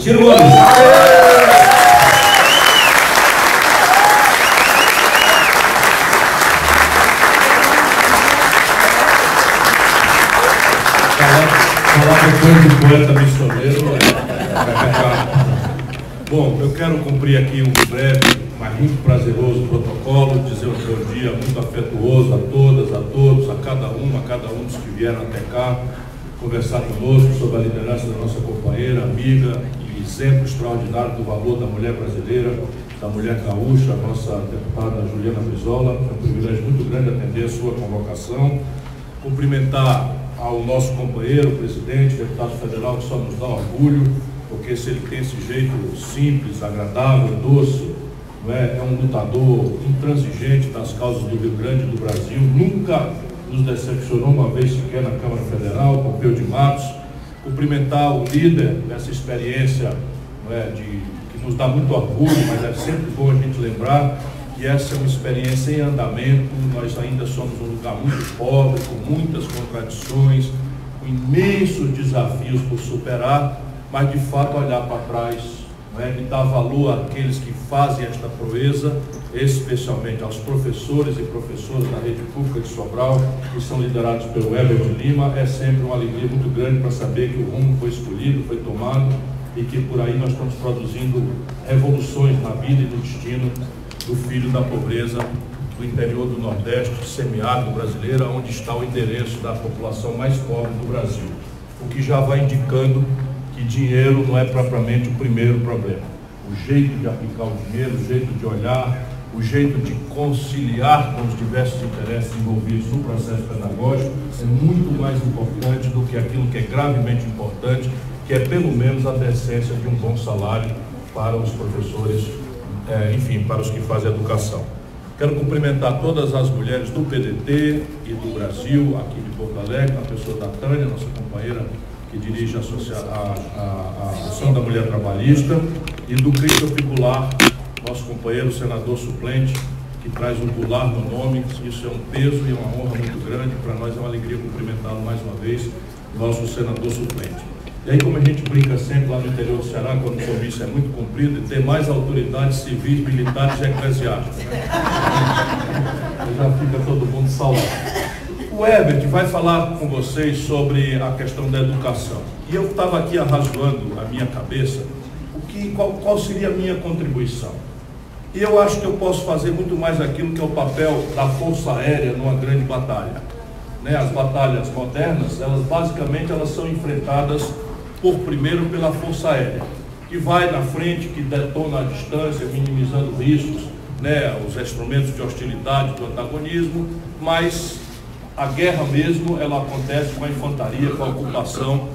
Ciro Gomes. Falar depois do poeta missioneiro Bom, eu quero cumprir aqui um breve, mas muito prazeroso protocolo, dizer um bom dia muito afetuoso a todas, a todos, a cada um dos que vieram até cá, conversar conosco sobre a liderança da nossa companheira, amiga e exemplo extraordinário do valor da mulher brasileira, da mulher gaúcha, a nossa deputada Juliana Brizola. É um privilégio muito grande atender a sua convocação. Cumprimentar ao nosso companheiro, presidente, deputado federal, que só nos dá orgulho, porque se ele tem esse jeito simples, agradável, doce, não é? É um lutador intransigente das causas do Rio Grande e do Brasil, nunca nos decepcionou uma vez sequer na Câmara Federal, Pompeu de Matos. Cumprimentar o líder dessa experiência, não é? Que nos dá muito orgulho, mas é sempre bom a gente lembrar que essa é uma experiência em andamento. Nós ainda somos um lugar muito pobre, com muitas contradições, com imensos desafios por superar, mas de fato olhar para trás, não é? E dar valor àqueles que fazem esta proeza, especialmente aos professores e professoras da rede pública de Sobral, que são liderados pelo Herbert Lima. É sempre uma alegria muito grande para saber que o rumo foi escolhido, foi tomado, e que por aí nós estamos produzindo revoluções na vida e no destino do filho da pobreza do interior do Nordeste, semiárido brasileiro, onde está o endereço da população mais pobre do Brasil. O que já vai indicando que dinheiro não é propriamente o primeiro problema. O jeito de aplicar o dinheiro, o jeito de olhar, o jeito de conciliar com os diversos interesses envolvidos no processo pedagógico é muito mais importante do que aquilo que é gravemente importante, que é pelo menos a decência de um bom salário para os professores, enfim, para os que fazem educação. Quero cumprimentar todas as mulheres do PDT e do Brasil, aqui de Porto Alegre, a pessoa da Tânia, nossa companheira que dirige a Associação da Mulher Trabalhista, e do Christopher Goulart, nosso companheiro senador suplente, que traz um Goulart no nome. Isso é um peso e uma honra muito grande. Para nós é uma alegria cumprimentá-lo mais uma vez, nosso senador suplente. E aí, como a gente brinca sempre lá no interior do Ceará, quando o comício é muito comprido, e tem mais autoridades civis, militares e eclesiásticas, né? Já fica todo mundo saudável. O Herbert vai falar com vocês sobre a questão da educação. E eu estava aqui arrazoando a minha cabeça qual seria a minha contribuição. E eu acho que eu posso fazer muito mais aquilo que é o papel da Força Aérea numa grande batalha. Né? As batalhas modernas, basicamente são enfrentadas primeiro pela Força Aérea, que vai na frente, que detona a distância, minimizando riscos, né? Os instrumentos de hostilidade, do antagonismo, mas a guerra mesmo, ela acontece com a infantaria, com a ocupação,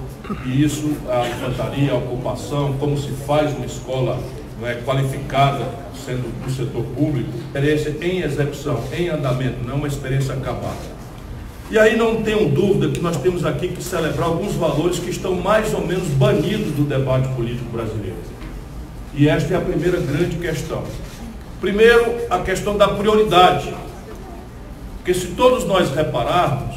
e isso, a infantaria, a ocupação, como se faz uma escola, não é, qualificada, sendo do setor público, experiência em execução, em andamento, não é uma experiência acabada. E aí não tenho dúvida que nós temos aqui que celebrar alguns valores que estão mais ou menos banidos do debate político brasileiro. E esta é a primeira grande questão. Primeiro, a questão da prioridade. Porque se todos nós repararmos,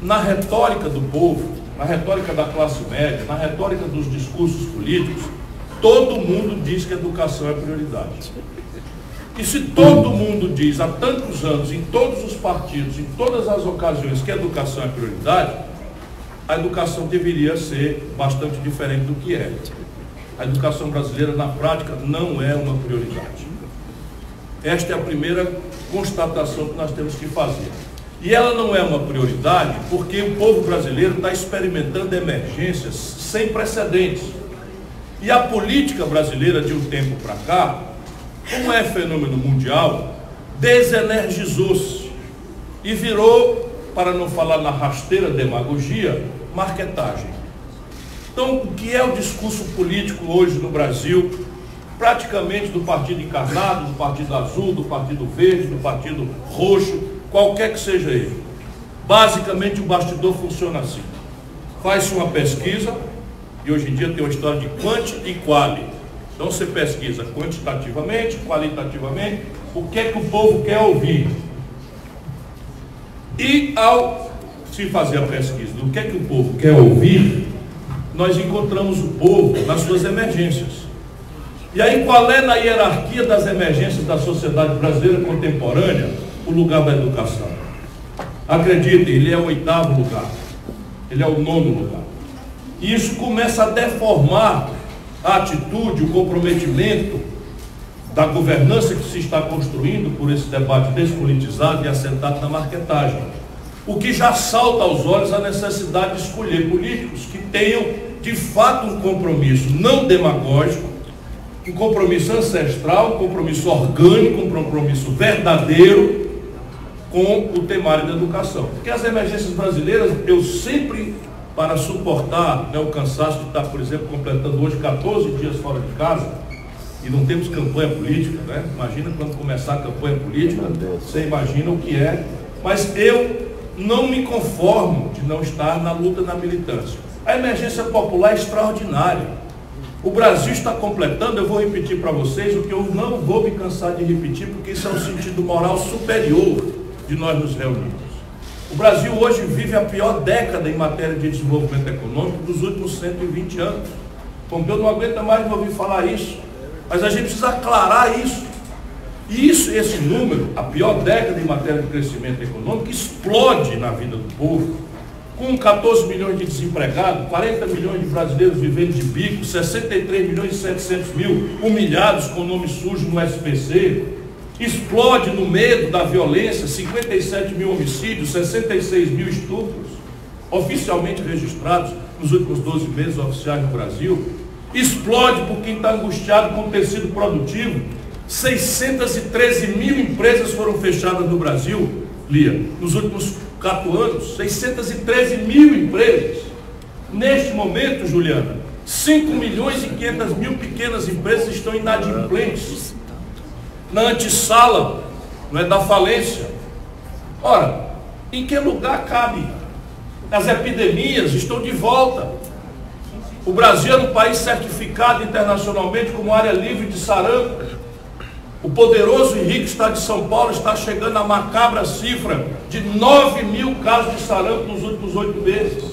na retórica do povo, na retórica da classe média, na retórica dos discursos políticos, todo mundo diz que a educação é prioridade. E se todo mundo diz há tantos anos, em todos os partidos, em todas as ocasiões, que a educação é prioridade, a educação deveria ser bastante diferente do que é. A educação brasileira, na prática, não é uma prioridade. Esta é a primeira constatação que nós temos que fazer. E ela não é uma prioridade porque o povo brasileiro está experimentando emergências sem precedentes. E a política brasileira de um tempo para cá, como é fenômeno mundial, desenergizou-se e virou, para não falar na rasteira demagogia, marquetagem. Então, o que é o discurso político hoje no Brasil, praticamente do partido encarnado, do partido azul, do partido verde, do partido roxo, qualquer que seja ele? Basicamente, o bastidor funciona assim. Faz-se uma pesquisa, e hoje em dia tem uma história de quanti e quali. Então você pesquisa quantitativamente, qualitativamente, o que é que o povo quer ouvir. E ao se fazer a pesquisa do que é que o povo quer ouvir, nós encontramos o povo nas suas emergências. E aí, qual é na hierarquia das emergências da sociedade brasileira contemporânea o lugar da educação? Acreditem, ele é o 8º lugar, ele é o 9º lugar. E isso começa a deformar a atitude, o comprometimento da governança que se está construindo por esse debate despolitizado e assentado na marquetagem. O que já salta aos olhos a necessidade de escolher políticos que tenham, de fato, um compromisso não demagógico, um compromisso ancestral, um compromisso orgânico, um compromisso verdadeiro com o temário da educação. Porque as emergências brasileiras, eu sempre, para suportar, né, o cansaço de estar, por exemplo, completando hoje 14 dias fora de casa, e não temos campanha política, né? Imagina quando começar a campanha política, você imagina o que é. Mas eu não me conformo de não estar na luta, na militância. A emergência popular é extraordinária. O Brasil está completando, eu vou repetir para vocês o que eu não vou me cansar de repetir, porque isso é um sentido moral superior de nós nos reunirmos. O Brasil hoje vive a pior década em matéria de desenvolvimento econômico dos últimos 120 anos. Pompeu não aguenta mais de ouvir falar isso, mas a gente precisa aclarar isso. E esse número, a pior década em matéria de crescimento econômico, explode na vida do povo, com 14 milhões de desempregados, 40 milhões de brasileiros vivendo de bico, 63 milhões e 700 mil humilhados com nome sujo no SPC, explode no medo da violência, 57 mil homicídios, 66 mil estupros, oficialmente registrados nos últimos 12 meses oficiais no Brasil, explode por quem está angustiado com o tecido produtivo, 613 mil empresas foram fechadas no Brasil, Lia, nos últimos 4 anos, 613 mil empresas. Neste momento, Juliana, 5 milhões e 500 mil pequenas empresas estão inadimplentes, na antessala, não é, da falência. Ora, em que lugar cabe? As epidemias estão de volta. O Brasil é um país certificado internacionalmente como área livre de sarampo. O poderoso e rico estado de São Paulo está chegando à macabra cifra de 9 mil casos de sarampo nos últimos 8 meses.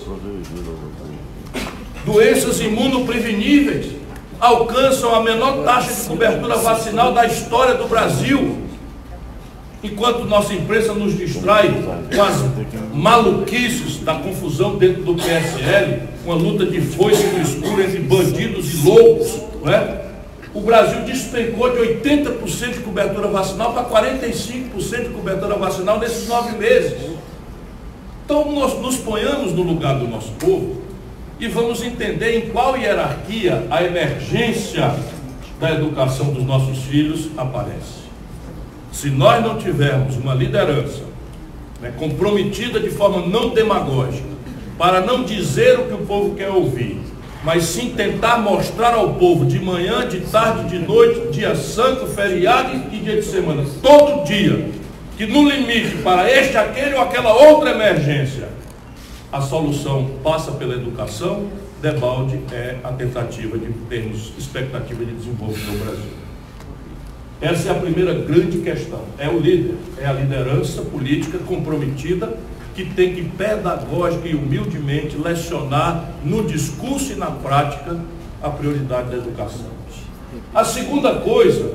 Doenças imunopreveníveis alcançam a menor taxa de cobertura vacinal da história do Brasil. Enquanto nossa imprensa nos distrai com as maluquices da confusão dentro do PSL, uma luta de foice no escuro entre bandidos e loucos, não é? O Brasil despencou de 80% de cobertura vacinal para 45% de cobertura vacinal nesses 9 meses. Então nós nos ponhamos no lugar do nosso povo e vamos entender em qual hierarquia a emergência da educação dos nossos filhos aparece. Se nós não tivermos uma liderança, né, comprometida de forma não demagógica, para não dizer o que o povo quer ouvir, mas sim tentar mostrar ao povo de manhã, de tarde, de noite, dia santo, feriado e dia de semana, todo dia, que no limite para este, aquele ou aquela outra emergência, a solução passa pela educação, debalde é a tentativa de termos expectativa de desenvolvimento no Brasil. Essa é a primeira grande questão, é o líder, é a liderança política comprometida, que tem que pedagógica e humildemente lecionar no discurso e na prática a prioridade da educação. A segunda coisa,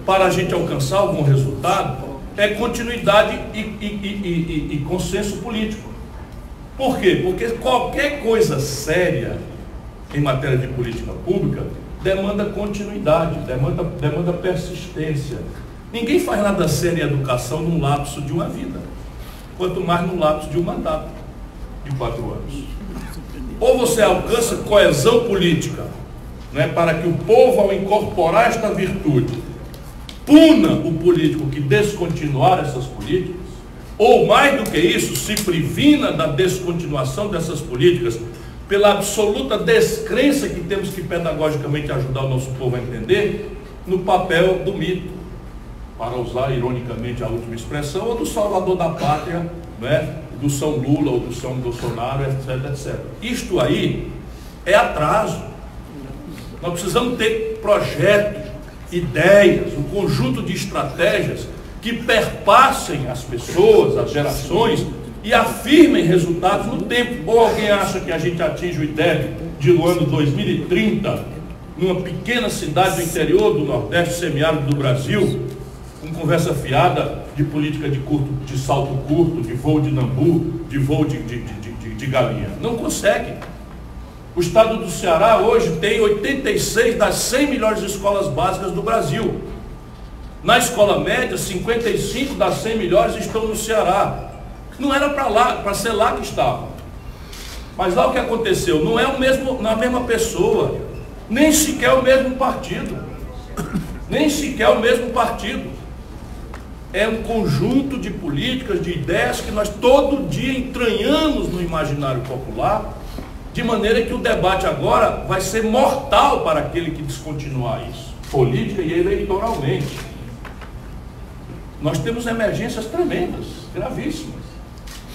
para a gente alcançar algum resultado, é continuidade e consenso político. Por quê? Porque qualquer coisa séria em matéria de política pública demanda continuidade, demanda persistência. Ninguém faz nada sério em educação num lapso de uma vida, quanto mais no lapso de um mandato de 4 anos. Ou você alcança coesão política, né, para que o povo, ao incorporar esta virtude, puna o político que descontinuar essas políticas, ou mais do que isso, se previna da descontinuação dessas políticas, pela absoluta descrença que temos que pedagogicamente ajudar o nosso povo a entender, no papel do mito, para usar ironicamente a última expressão, ou do salvador da pátria, né, do São Lula ou do São Bolsonaro, etc, etc. Isto aí é atraso. Nós precisamos ter projetos, ideias, um conjunto de estratégias que perpassem as pessoas, as gerações, e afirmem resultados no tempo. Ou alguém acha que a gente atinge o IDEB do ano 2030, numa pequena cidade do interior do Nordeste, semiárido do Brasil, com conversa fiada de política de salto curto, de voo de nambu, de voo de galinha. Não consegue. O estado do Ceará hoje tem 86 das 100 melhores escolas básicas do Brasil. Na escola média, 55 das 100 melhores estão no Ceará. Não era para ser lá que estava. Mas lá o que aconteceu? Não é a mesma pessoa, nem sequer o mesmo partido. Nem sequer o mesmo partido. É um conjunto de políticas, de ideias que nós todo dia entranhamos no imaginário popular, de maneira que o debate agora vai ser mortal para aquele que descontinuar isso, política e eleitoralmente. Nós temos emergências tremendas, gravíssimas.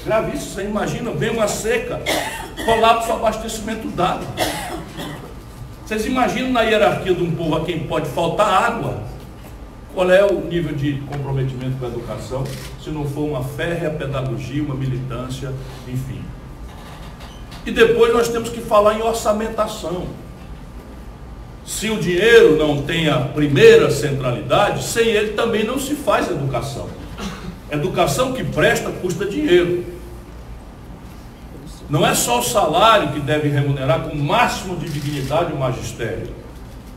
Gravíssimas. Você imagina, vem uma seca, colapso o abastecimento d'água. Vocês imaginam na hierarquia de um povo a quem pode faltar água? Qual é o nível de comprometimento com a educação, se não for uma férrea pedagogia, uma militância, enfim. E depois nós temos que falar em orçamentação. Se o dinheiro não tem a primeira centralidade, sem ele também não se faz educação. Educação que presta custa dinheiro. Não é só o salário que deve remunerar com o máximo de dignidade o magistério.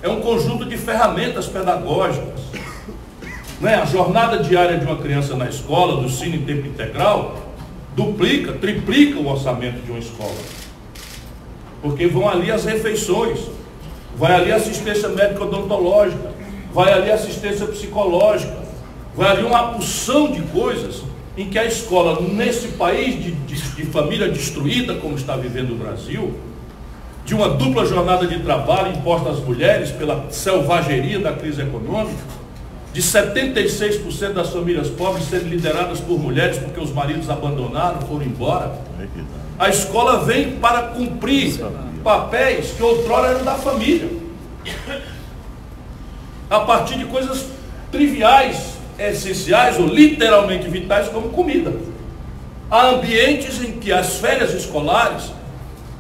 É um conjunto de ferramentas pedagógicas. Não é? A jornada diária de uma criança na escola, do ensino em tempo integral, duplica, triplica o orçamento de uma escola. Porque vão ali as refeições, vai ali a assistência médica odontológica, vai ali a assistência psicológica, vai ali uma porção de coisas em que a escola, nesse país de família destruída, como está vivendo o Brasil, de uma dupla jornada de trabalho imposta às mulheres pela selvageria da crise econômica, de 76% das famílias pobres serem lideradas por mulheres porque os maridos abandonaram, foram embora. A escola vem para cumprir papéis que outrora eram da família, a partir de coisas triviais, essenciais ou literalmente vitais, como comida. Há ambientes em que as férias escolares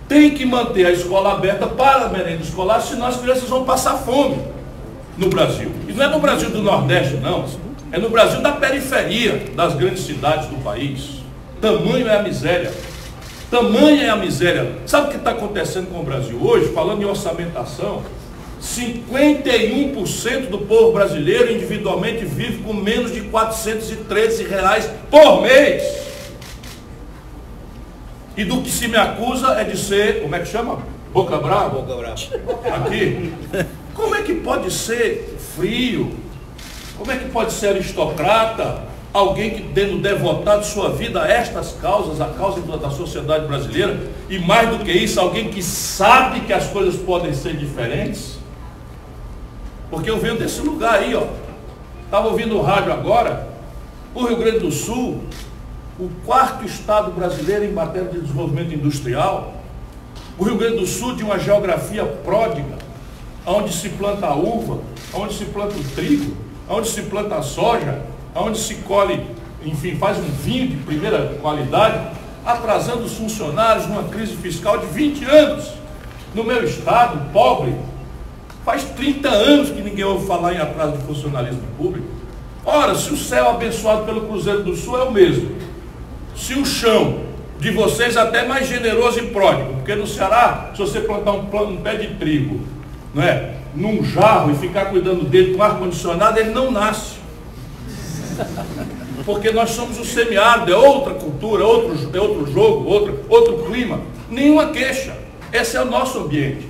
têm que manter a escola aberta para a merenda escolar, senão as crianças vão passar fome no Brasil. E não é no Brasil do Nordeste, não. É no Brasil da periferia das grandes cidades do país. Tamanho é a miséria. Tamanha é a miséria. Sabe o que está acontecendo com o Brasil hoje? Falando em orçamentação, 51% do povo brasileiro individualmente vive com menos de R$413 por mês. E do que se me acusa é de ser, como é que chama? Boca brava? Boca brava. Aqui. Como é que pode ser frio? Como é que pode ser aristocrata? Alguém que tendo devotado sua vida a estas causas, a causa da sociedade brasileira, e mais do que isso, alguém que sabe que as coisas podem ser diferentes? Porque eu venho desse lugar aí, ó. Estava ouvindo o rádio agora, o Rio Grande do Sul, o quarto estado brasileiro em matéria de desenvolvimento industrial, o Rio Grande do Sul de uma geografia pródiga, onde se planta a uva, onde se planta o trigo, onde se planta a soja, onde se colhe, enfim, faz um vinho de primeira qualidade, atrasando os funcionários numa crise fiscal de 20 anos. No meu estado, pobre, faz 30 anos que ninguém ouve falar em atraso de funcionalismo público. Ora, se o céu abençoado pelo Cruzeiro do Sul é o mesmo, se o chão de vocês é até mais generoso e pródigo, porque no Ceará, se você plantar um pé de trigo, não é, num jarro e ficar cuidando dele com ar-condicionado, ele não nasce. Porque nós somos o semiárido, é outra cultura, é outro jogo, outro clima. Nenhuma queixa. Esse é o nosso ambiente.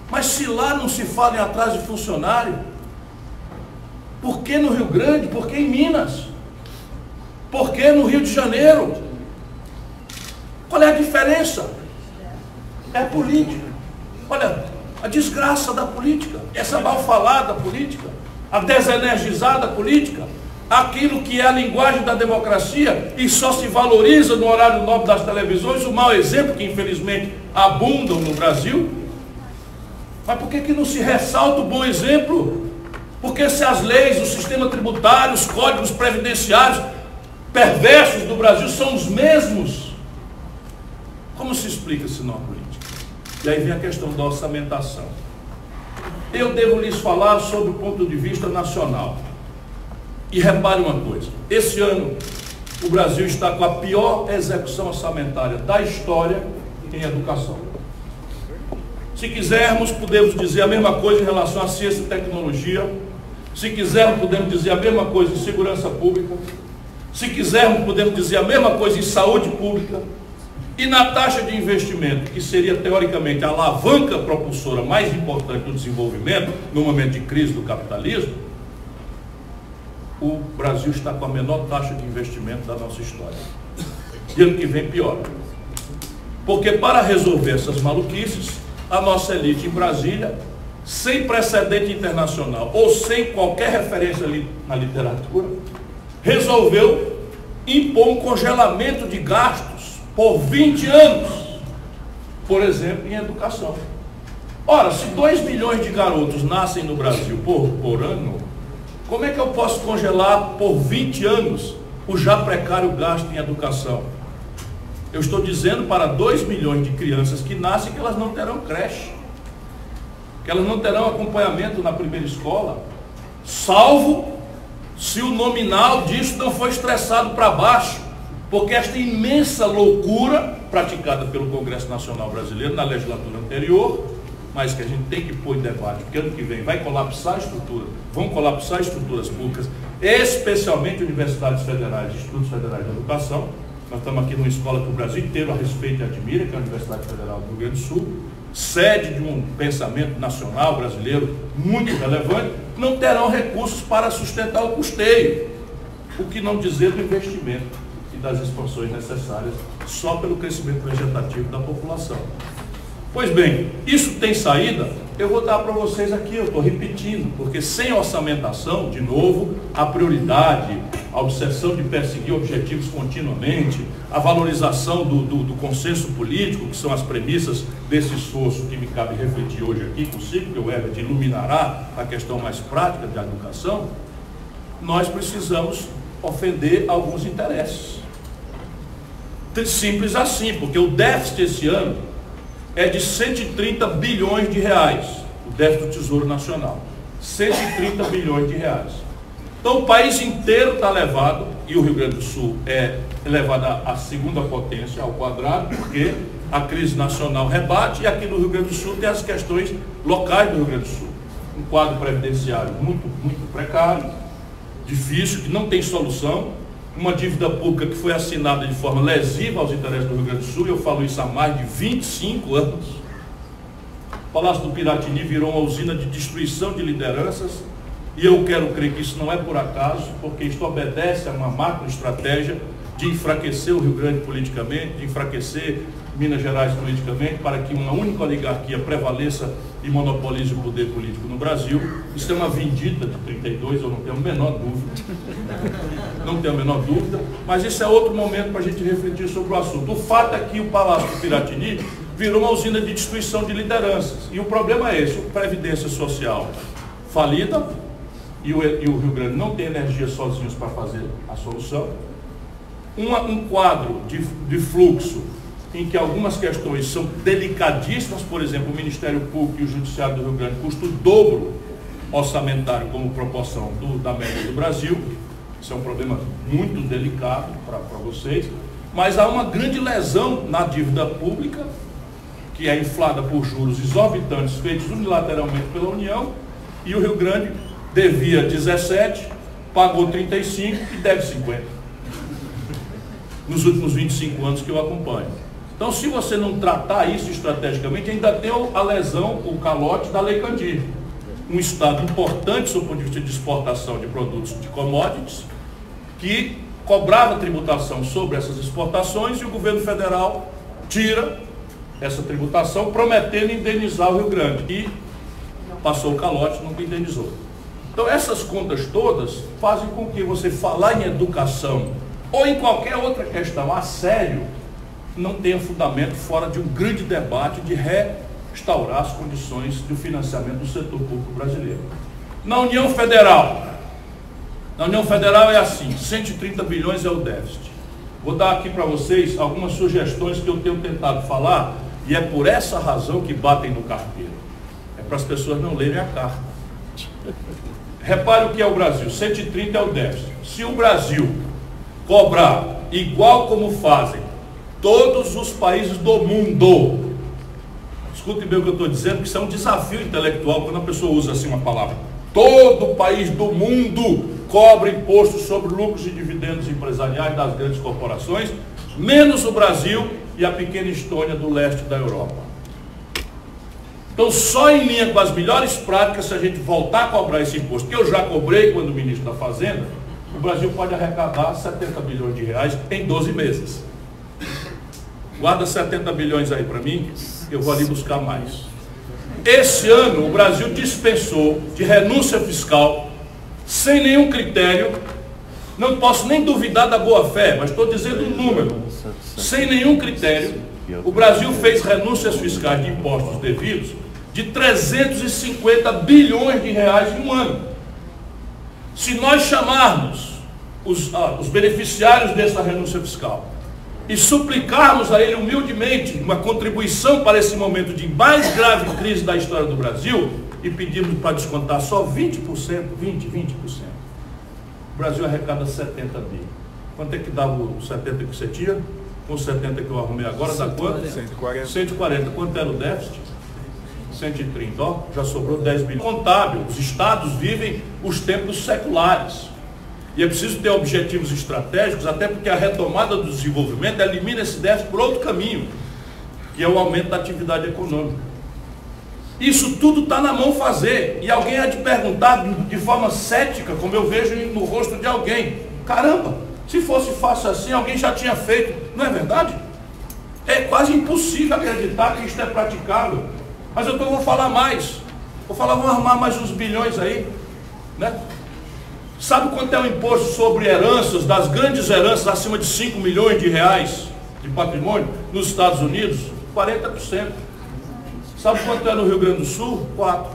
Mas se lá não se fala em atraso de funcionário, por que no Rio Grande? Por que em Minas? Por que no Rio de Janeiro? Qual é a diferença? É a política. Olha, a desgraça da política, essa mal falada política, a desenergizada política, aquilo que é a linguagem da democracia e só se valoriza no horário nobre das televisões, o mau exemplo que infelizmente abundam no Brasil. Mas por que não se ressalta o bom exemplo? Porque se as leis, o sistema tributário, os códigos previdenciários perversos do Brasil são os mesmos, como se explica se não a política? E aí vem a questão da orçamentação. Eu devo lhes falar sobre o ponto de vista nacional. E repare uma coisa, esse ano o Brasil está com a pior execução orçamentária da história em educação. Se quisermos, podemos dizer a mesma coisa em relação à ciência e tecnologia. Se quisermos, podemos dizer a mesma coisa em segurança pública. Se quisermos, podemos dizer a mesma coisa em saúde pública. E na taxa de investimento, que seria teoricamente a alavanca propulsora mais importante do desenvolvimento no momento de crise do capitalismo, o Brasil está com a menor taxa de investimento da nossa história. E ano que vem pior. Porque para resolver essas maluquices, a nossa elite em Brasília, sem precedente internacional ou sem qualquer referência na literatura, resolveu impor um congelamento de gastos por 20 anos, por exemplo, em educação. Ora, se 2 milhões de garotos nascem no Brasil por ano, como é que eu posso congelar por 20 anos o já precário gasto em educação? Eu estou dizendo para 2 milhões de crianças que nascem que elas não terão creche, que elas não terão acompanhamento na primeira escola, salvo se o nominal disso não for estressado para baixo, porque esta imensa loucura praticada pelo Congresso Nacional Brasileiro na legislatura anterior, mas que a gente tem que pôr em debate, porque ano que vem vai colapsar a estrutura, vão colapsar estruturas públicas, especialmente universidades federais, institutos federais de educação. Nós estamos aqui numa escola que o Brasil inteiro a respeita e admira, que é a Universidade Federal do Rio Grande do Sul, sede de um pensamento nacional brasileiro muito relevante, não terão recursos para sustentar o custeio, o que não dizer do investimento e das expansões necessárias só pelo crescimento vegetativo da população. Pois bem, isso tem saída? Eu vou dar para vocês aqui, eu estou repetindo, porque sem orçamentação, de novo, a prioridade, a obsessão de perseguir objetivos continuamente, a valorização do consenso político, que são as premissas desse esforço que me cabe refletir hoje aqui consigo, que o Herbert iluminará a questão mais prática da educação, nós precisamos ofender alguns interesses. Simples assim, porque o déficit esse ano é de 130 bilhões de reais, o déficit do Tesouro Nacional, 130 bilhões de reais. Então o país inteiro está levado, e o Rio Grande do Sul é elevado à segunda potência, ao quadrado, porque a crise nacional rebate, e aqui no Rio Grande do Sul tem as questões locais do Rio Grande do Sul. Um quadro previdenciário muito precário, difícil, que não tem solução, uma dívida pública que foi assinada de forma lesiva aos interesses do Rio Grande do Sul, e eu falo isso há mais de 25 anos. O Palácio do Piratini virou uma usina de destruição de lideranças, e eu quero crer que isso não é por acaso, porque isto obedece a uma macroestratégia de enfraquecer o Rio Grande politicamente, de enfraquecer Minas Gerais politicamente, para que uma única oligarquia prevaleça e monopolize o poder político no Brasil. Isso é uma vendida de 32, eu não tenho a menor dúvida. Não tenho a menor dúvida, mas isso é outro momento para a gente refletir sobre o assunto. O fato é que o Palácio do Piratini virou uma usina de destruição de lideranças. E o problema é esse: a Previdência Social falida, e o Rio Grande não tem energia sozinhos para fazer a solução. Um quadro de fluxo em que algumas questões são delicadíssimas, por exemplo, o Ministério Público e o Judiciário do Rio Grande custam o dobro orçamentário como proporção da média do Brasil. Isso é um problema muito delicado para vocês, mas há uma grande lesão na dívida pública, que é inflada por juros exorbitantes feitos unilateralmente pela União, e o Rio Grande devia 17, pagou 35 e deve 50, nos últimos 25 anos que eu acompanho. Então, se você não tratar isso estrategicamente, ainda tem a lesão, o calote da Lei Candir, um Estado importante sob o ponto de vista de exportação de produtos de commodities, que cobrava tributação sobre essas exportações, e o governo federal tira essa tributação, prometendo indenizar o Rio Grande, e passou o calote, nunca indenizou. Então essas contas todas fazem com que você falar em educação ou em qualquer outra questão a sério não tenha fundamento fora de um grande debate de restaurar as condições do financiamento do setor público brasileiro. Na União Federal é assim, 130 bilhões é o déficit. Vou dar aqui para vocês algumas sugestões que eu tenho tentado falar E é por essa razão que batem no carteiro. É para as pessoas não lerem a carta. Repare o que é o Brasil. 130 é o déficit. Se o Brasil cobrar igual como fazem todos os países do mundo, escutem bem o que eu estou dizendo, que isso é um desafio intelectual quando a pessoa usa assim uma palavra. Todo país do mundo cobra imposto sobre lucros e dividendos empresariais das grandes corporações, menos o Brasil e a pequena Estônia do leste da Europa. Então, só em linha com as melhores práticas, se a gente voltar a cobrar esse imposto, que eu já cobrei quando ministro da Fazenda, o Brasil pode arrecadar 70 bilhões de reais em 12 meses. Guarda 70 bilhões aí para mim, eu vou ali buscar mais. Esse ano, o Brasil dispensou de renúncia fiscal, sem nenhum critério, não posso nem duvidar da boa-fé, mas estou dizendo um número, sem nenhum critério, o Brasil fez renúncias fiscais de impostos devidos de 350 bilhões de reais em um ano. Se nós chamarmos os beneficiários dessa renúncia fiscal e suplicarmos a ele humildemente uma contribuição para esse momento de mais grave crise da história do Brasil e pedirmos para descontar só 20%, 20%, o Brasil arrecada 70 bi. Quanto é que dava o 70 que você tinha? Com 70 que eu arrumei agora, dá quanto? 140. 140. Quanto era o déficit? 130. Ó, já sobrou 10 bilhões. Contábil, os estados vivem os tempos seculares. E é preciso ter objetivos estratégicos, até porque a retomada do desenvolvimento elimina esse déficit por outro caminho, que é o aumento da atividade econômica. Isso tudo está na mão fazer. E alguém há de perguntar de forma cética, como eu vejo no rosto de alguém: caramba, se fosse fácil assim, alguém já tinha feito. Não é verdade? É quase impossível acreditar que isto é praticável. Mas eu vou falar mais. Vamos arrumar mais uns bilhões aí, né? Sabe quanto é o imposto sobre heranças, das grandes heranças acima de 5 milhões de reais de patrimônio nos Estados Unidos? 40%. Sabe quanto é no Rio Grande do Sul? 4%.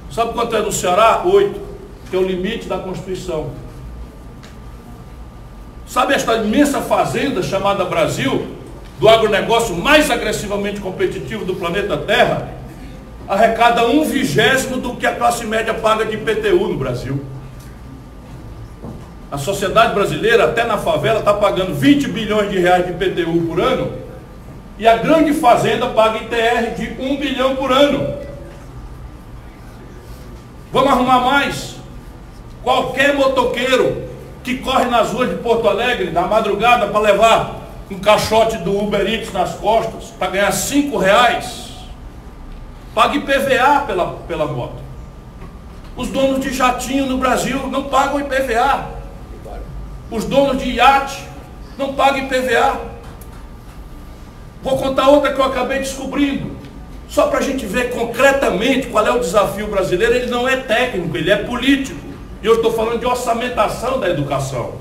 Sabe quanto é no Ceará? 8%, que é o limite da Constituição. Sabe esta imensa fazenda chamada Brasil, do agronegócio mais agressivamente competitivo do planeta Terra, arrecada 1/20 do que a classe média paga de IPTU no Brasil. A sociedade brasileira, até na favela, está pagando 20 bilhões de reais de IPTU por ano, e a grande fazenda paga ITR de 1 bilhão por ano. Vamos arrumar mais? Qualquer motoqueiro que corre nas ruas de Porto Alegre na madrugada para levar um caixote do Uber Eats nas costas para ganhar R$5, paga IPVA pela moto. Os donos de jatinho no Brasil não pagam IPVA. Os donos de iate não pagam IPVA. Vou contar outra que eu acabei descobrindo, só para a gente ver concretamente qual é o desafio brasileiro. Ele não é técnico, ele é político. E eu estou falando de orçamentação da educação.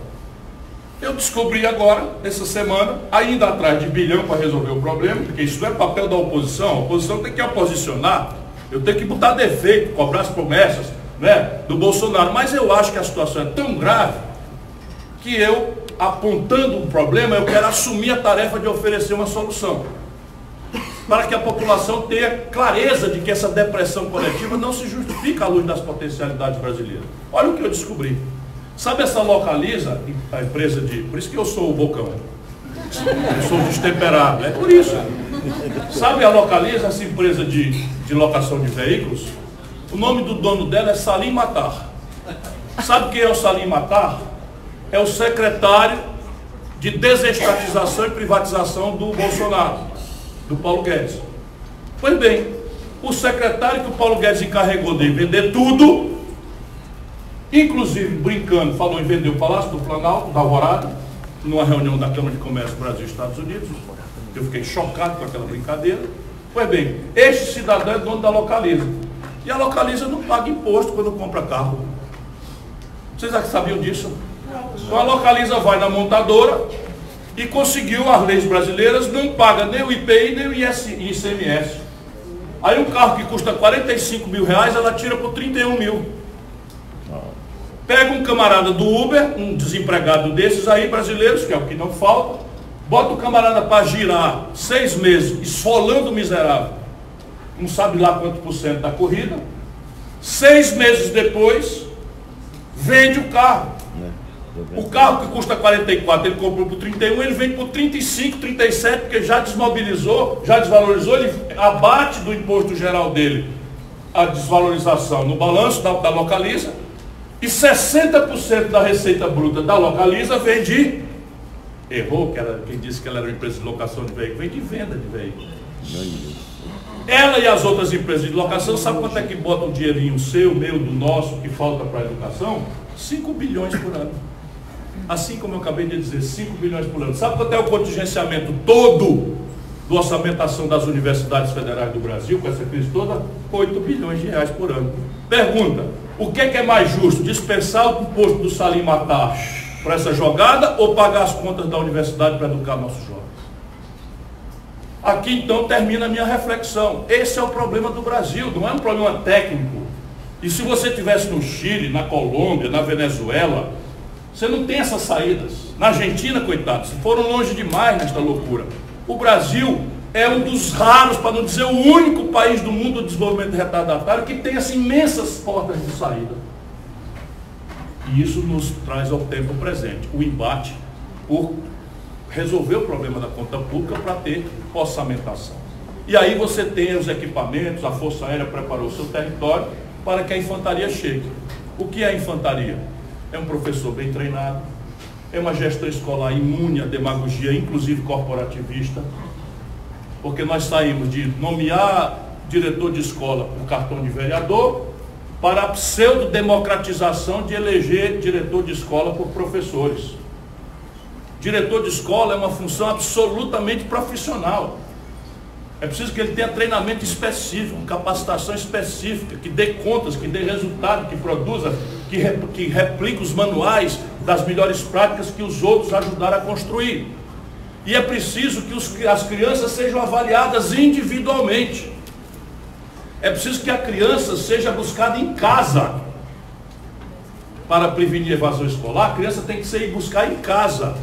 Eu descobri agora, essa semana, ainda atrás de bilhão para resolver o problema, porque isso não é papel da oposição. A oposição tem que oposicionar. Eu tenho que botar defeito, cobrar as promessas, né, do Bolsonaro. Mas eu acho que a situação é tão grave que eu, apontando um problema, eu quero assumir a tarefa de oferecer uma solução, para que a população tenha clareza de que essa depressão coletiva não se justifica à luz das potencialidades brasileiras. Olha o que eu descobri. Sabe essa Localiza, a empresa de... Por isso que eu sou o bocão. Eu sou destemperado, é por isso. Sabe a Localiza, essa empresa de locação de veículos? O nome do dono dela é Salim Matar. Sabe quem é o Salim Matar? É o secretário de desestatização e privatização do Bolsonaro, do Paulo Guedes. Pois bem, o secretário que o Paulo Guedes encarregou de vender tudo, inclusive brincando, falou em vender o Palácio do Planalto, da Alvorada, numa reunião da Câmara de Comércio Brasil e Estados Unidos. Eu fiquei chocado com aquela brincadeira. Pois bem, este cidadão é dono da Localiza. E a Localiza não paga imposto quando compra carro. Vocês já sabiam disso? Então a Localiza vai na montadora e conseguiu, as leis brasileiras, não paga nem o IPI nem o ICMS. Aí um carro que custa 45 mil reais, ela tira por 31 mil. Pega um camarada do Uber, um desempregado desses aí, brasileiros, que é o que não falta, Bota o camarada para girar 6 meses, esfolando o miserável, não sabe lá quanto por cento da corrida. 6 meses depois, vende o carro. O carro que custa 44, ele comprou por 31, ele vende por 35, 37, porque já desmobilizou, já desvalorizou, ele abate do imposto geral dele a desvalorização no balanço da Localiza, e 60% da receita bruta da Localiza vem de, errou, quem disse que ela era uma empresa de locação de veículos, vem de venda de veículos. Ela e as outras empresas de locação, sabe quanto é que bota o dinheirinho seu, meu, do nosso, que falta para a educação? 5 bilhões por ano. Assim como eu acabei de dizer, 5 bilhões por ano. Sabe quanto é o contingenciamento todo do orçamentação das universidades federais do Brasil, com essa crise toda? 8 bilhões de reais por ano. Pergunta, o que é mais justo? Dispensar o imposto do Salim Matar para essa jogada ou pagar as contas da universidade para educar nossos jovens? Aqui então termina a minha reflexão. Esse é o problema do Brasil, não é um problema técnico. E se você estivesse no Chile, na Colômbia, na Venezuela, você não tem essas saídas. Na Argentina, coitados, foram longe demais nesta loucura. O Brasil é um dos raros, para não dizer o único país do mundo do desenvolvimento retardatário que tem essas imensas portas de saída. E isso nos traz ao tempo presente o embate por resolver o problema da conta pública para ter orçamentação. E aí você tem os equipamentos, a Força Aérea preparou o seu território para que a infantaria chegue. O que é a infantaria? É um professor bem treinado, é uma gestão escolar imune à demagogia, inclusive corporativista, porque nós saímos de nomear diretor de escola por cartão de vereador para a pseudo-democratização de eleger diretor de escola por professores. Diretor de escola é uma função absolutamente profissional. É preciso que ele tenha treinamento específico, capacitação específica, que dê contas, que dê resultado, que produza, que replique os manuais das melhores práticas que os outros ajudaram a construir. E é preciso que as crianças sejam avaliadas individualmente. É preciso que a criança seja buscada em casa. Para prevenir evasão escolar, a criança tem que ir buscar em casa.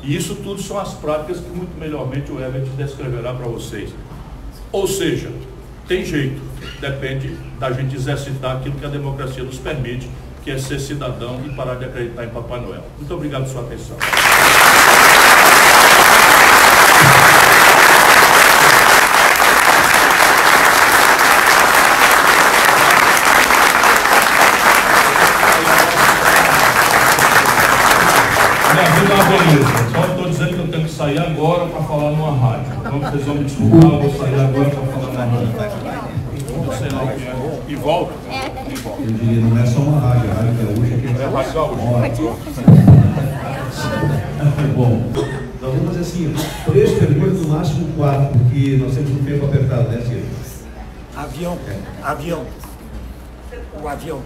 E isso tudo são as práticas que muito melhormente o Herbert descreverá para vocês. Ou seja, tem jeito, depende da gente exercitar aquilo que a democracia nos permite, que é ser cidadão e parar de acreditar em Papai Noel. Muito obrigado por sua atenção. Só estou dizendo que eu tenho que sair agora para falar numa rádio. Então vocês vão me desculpar, eu vou sair agora para falar numa rádio. Não sei lá o que é. E volto? Eu diria, não é só uma rádio, a rádio gaúcha que é rádio gaúcha. Bom, nós vamos fazer assim, 3 perguntas, no máximo 4, porque nós temos um tempo apertado, né, Ciro? Avião. Avião. O avião.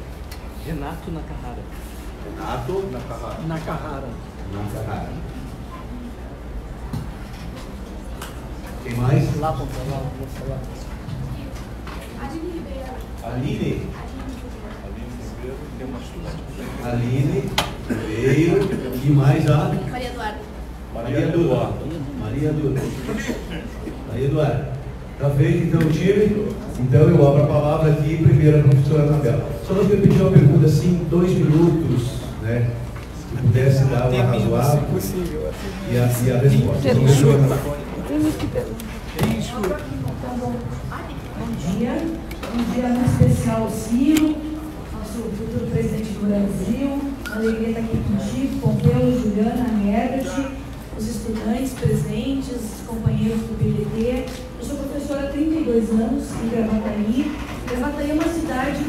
Renato Nakahara. Renato Nakahara. Nakahara. Nakahara. Quem mais? Lá, vou falar. Aline. Aline veio. E mais a? Maria Eduarda. Maria Eduarda. Maria Eduarda. Maria Eduarda. Está feito então o time? Então eu abro a palavra aqui primeiro a professora Anabela. Só nós vamos pedir uma pergunta assim, 2 minutos, né? Se pudesse dar uma razoável e a resposta. Um dia muito especial ao Ciro, nosso futuro presidente do Brasil. Uma alegria estar aqui contigo, Pompeu, Juliana, Herbert, os estudantes presentes, os companheiros do PDT. Eu sou professora há 32 anos em Gravataí. Gravataí é uma cidade,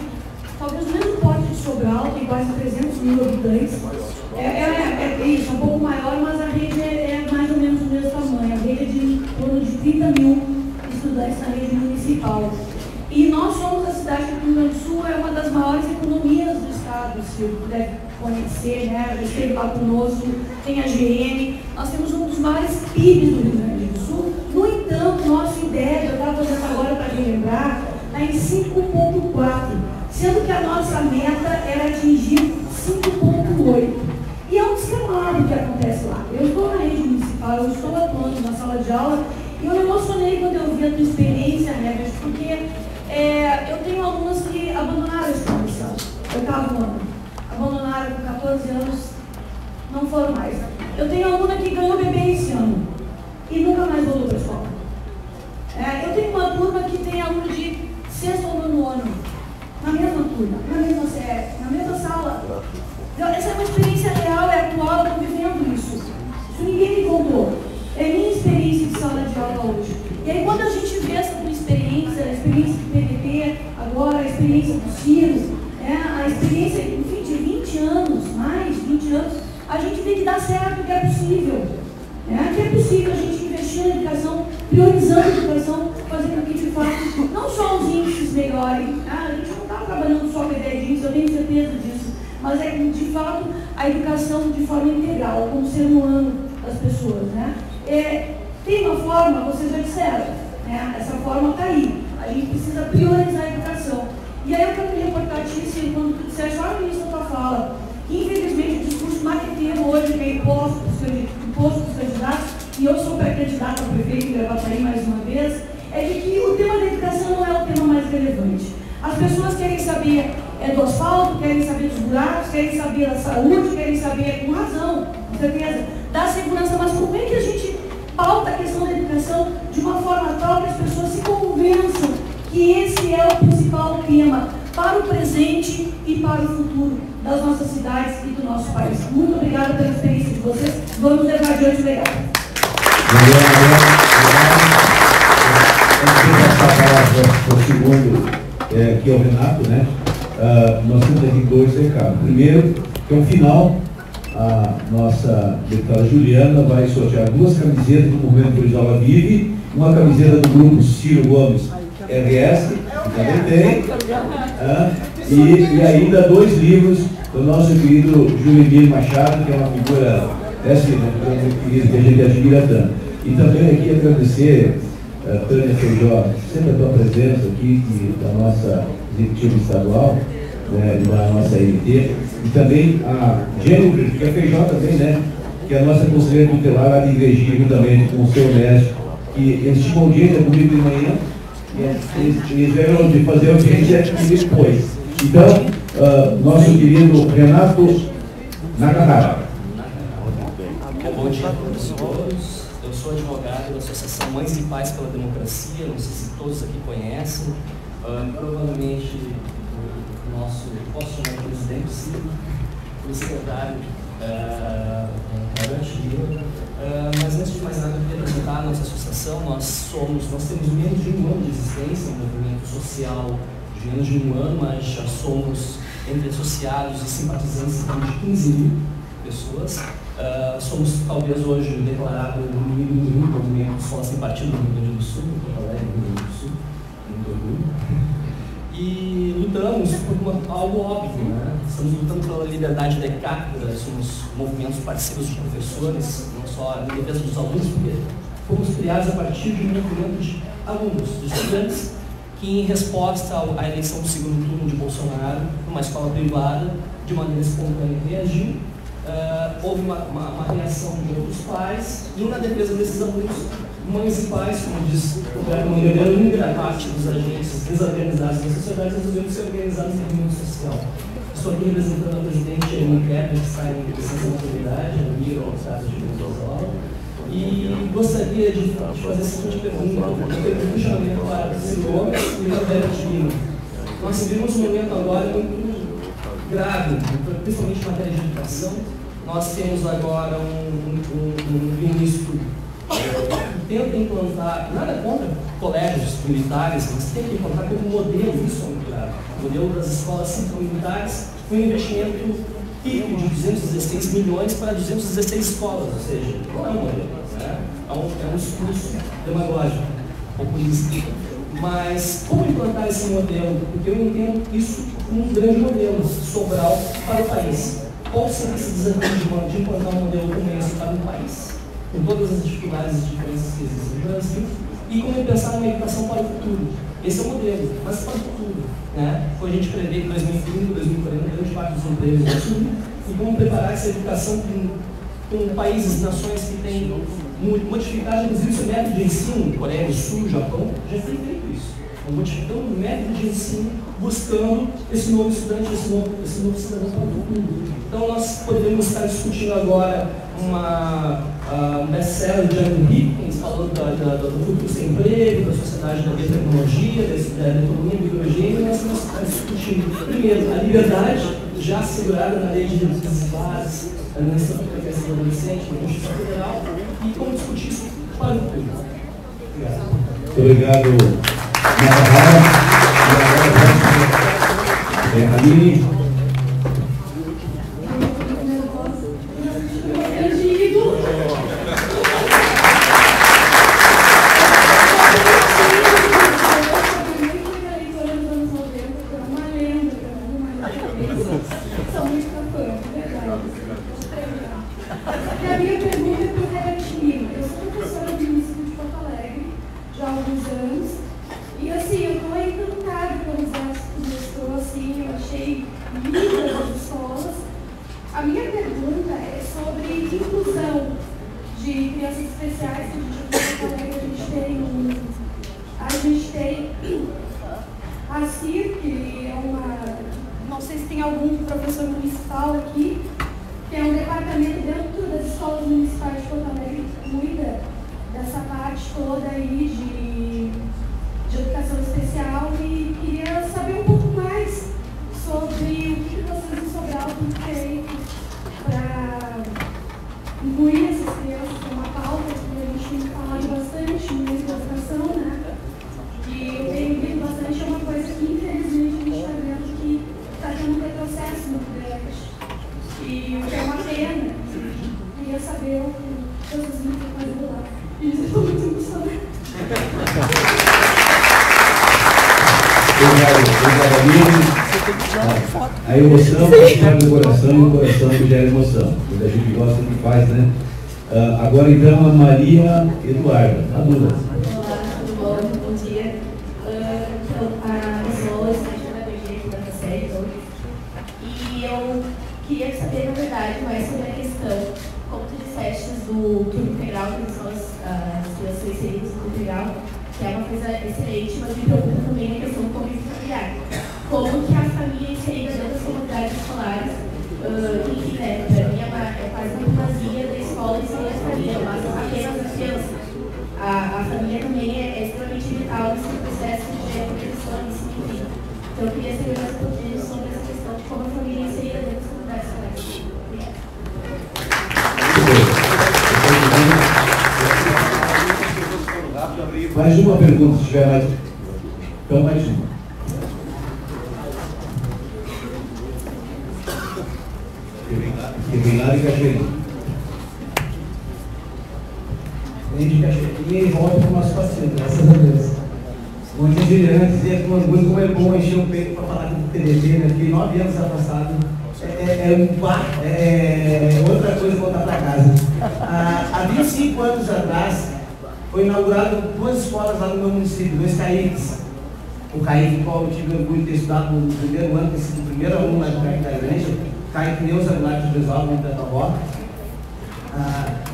talvez o mesmo porte de Sobral, tem quase 300 mil habitantes. É isso, um pouco maior, mas a rede é mais ou menos do mesmo tamanho. A rede é de em torno de 30 mil estudantes na rede municipal. E nós somos a cidade do Rio Grande do Sul, é uma das maiores economias do estado, se você puder conhecer, né? Já esteve lá conosco, tem a GM, nós temos um dos maiores PIBs do Rio Grande do Sul. No entanto, nosso IDEB, eu estava fazendo agora para relembrar, está em 5,4, sendo que a nossa meta era atingir 5,8. E é um descamado que acontece lá. Eu estou na rede municipal 8º ano. Abandonaram com 14 anos, não foram mais. Eu tenho aluna que ganhou bebê esse ano e nunca mais voltou para a escola. Eu tenho uma turma que tem aluno de 6º ou 9º ano, na mesma turma, na mesma série, na mesma sala. Essa é uma experiência real, é atual, eu estou vivendo isso. Isso ninguém me contou. É minha experiência de sala de aula hoje. E aí quando a gente vê essa tua experiência, a experiência do PDT, agora a experiência do Ciro, a experiência, enfim, de 20 anos, mais de 20 anos, a gente vê que dá certo, que é possível. Que é possível a gente investir na educação, priorizando a educação, fazendo com que, de fato, não só os índices melhorem. A gente não está trabalhando só com a ideia de índice, eu tenho certeza disso, mas é que, de fato, a educação de forma integral, como ser humano das pessoas. Tem uma forma, vocês já disseram, essa forma está aí. A gente precisa priorizar a educação. E aí eu quero me reportar a ti, assim, quando tu disseste lá no início da tua fala, infelizmente o discurso marqueteiro hoje, que é imposto para os candidatos, e eu sou pré-candidata a prefeito de Gravataí mais uma vez, é de que o tema da educação não é o tema mais relevante. As pessoas querem saber do asfalto, querem saber dos buracos, querem saber da saúde, querem saber, com razão, com certeza, da segurança, mas como é que a gente pauta a questão da educação de uma forma tal que as pessoas se convençam que esse é o principal tema para o presente e para o futuro das nossas cidades e do nosso país. Muito obrigada pela experiência de vocês. Vamos levar adiante. Obrigada. Antes de passar a palavra para o segundo, que é o Renato, nós temos aqui 2 recados. Primeiro, que ao final, a nossa deputada Juliana vai sortear 2 camisetas do Movimento Brizola Vive, uma camiseta do grupo Ciro Gomes RS, que também tem, e ainda 2 livros do nosso querido Julimir Machado, que é uma figura querida que a gente admira tanto. E também aqui agradecer, Tânia Feijó, sempre a tua presença aqui, da nossa executiva estadual, da nossa IMT, e também a Jennifer, que é Feijó também, que é a nossa conselheira tutelar lá de Igrejinha, juntamente com o seu mestre, que eles tinham audiência comigo de manhã, e eles vieram de fazer audiência depois. Então, nosso querido Renato Nakahara. Bom dia a todos. Eu sou advogado da Associação Mães e Pais pela Democracia, não sei se todos aqui conhecem. Provavelmente o nosso, posso chamar de presidente Ciro, o secretário mas antes de mais nada eu queria apresentar a nossa associação. Nós temos menos de 1 ano de existência, um movimento social de menos de 1 ano, mas já somos entre associados e simpatizantes de 15 mil pessoas. Somos talvez hoje declarado o número 1 movimento só sem partido no Rio Grande do Sul, no Porto Alegre, no Rio Grande do Sul, muito orgulho. E lutamos por algo óbvio, Estamos lutando pela liberdade de cátedra, somos movimentos parceiros de professores, não só em defesa dos alunos, porque fomos criados a partir de um movimento de alunos, de estudantes, que em resposta à eleição do segundo turno de Bolsonaro, numa escola privada, de maneira espontânea reagiu. Houve uma reação de outros pais, e na defesa desses alunos, mães e pais, como diz o Berto Mangueira, uma parte dos agentes desorganizados da sociedade resolveram se organizar no movimento social. Estou aqui representando a presidente Emily Kepler, que está em licença maternidade, no Miro, ao estado de Venezuela, e gostaria de fazer a seguinte pergunta, um chamamento para o Ciro Gomes e o Roberto Divino. Nós vivemos um momento agora muito grave, principalmente em matéria de educação. Nós temos agora um ministro que tenta implantar, nada contra colégios militares, mas tem que implantar como modelo, isso é muito grave. O modelo das escolas cívico-militares com um investimento pico de 216 milhões para 216 escolas, ou seja, não é um modelo, é um discurso demagógico, populista. Mas como implantar esse modelo? Porque eu entendo isso como um grande modelo, Sobral, para o país. Qual seria esse desafio de implantar um modelo como esse para o país? Com todas as dificuldades e diferenças que existem no Brasil, e como pensar numa educação para o futuro. Esse é o modelo, mas para o futuro. Como a gente prevê que em 2030, 2040, grande parte dos empregos vai subir, e como preparar essa educação com países, nações que têm modificado, inclusive, o seu método de ensino, Coreia do Sul, Japão, já tem feito isso. Modificando o método de ensino buscando esse novo estudante, esse novo cidadão para o mundo. Então nós poderíamos estar discutindo agora um best-seller de Andrew Hipkins, falando do futuro sem emprego, da sociedade da biotecnologia, da economia do hidrogênio. Nós vamos estar discutindo, primeiro, a liberdade já assegurada na lei de direitos iguais, na Estatuto da Criança e do Adolescente, na Constituição Federal, e como discutir isso para o público. Obrigado. Muito obrigado, Navarra. Aline. A emoção sai do coração e o coração gera emoção. A gente gosta do que faz, né? Agora então a Maria Eduarda. Olá, tudo bom? Bom dia. Eu sou estudante de pedagogia aqui da série 2 e eu queria saber, na verdade, mais sobre a questão, como tu disseste, do turno integral, que são as crianças inseridas no turno integral, que é uma coisa excelente, mas me preocupa também a questão do convívio familiar. Como que a família inserida dentro das comunidades escolares, enfim, né, para mim é quase uma primazia da escola e sem a família, mas apenas as crianças. A família também é extremamente vital nesse processo de proteção, enfim. Então eu queria saber mais um pouquinho sobre essa questão de como a família é inserida dentro das comunidades escolares. Obrigada. Mais uma pergunta, se tiver mais. Então, mais uma. Quebrado e Cachoeirinha. Vem de Cachoeirinha e volta para o nosso passeio, graças a Deus. Ontem a Juliana dizia com orgulho como é bom encher o peito para falar do TDT, né? Fiquei 9 anos afastado. É outra coisa voltar para casa. Há 25 anos atrás, foi inaugurado 2 escolas lá no meu município, 2 CAICs. O CAIC, qual eu tive orgulho de ter estudado no primeiro ano, ter sido o primeiro aluno lá do CAIC da Igreja, CAIC Neuza Aguilar de Brizola, no da avó.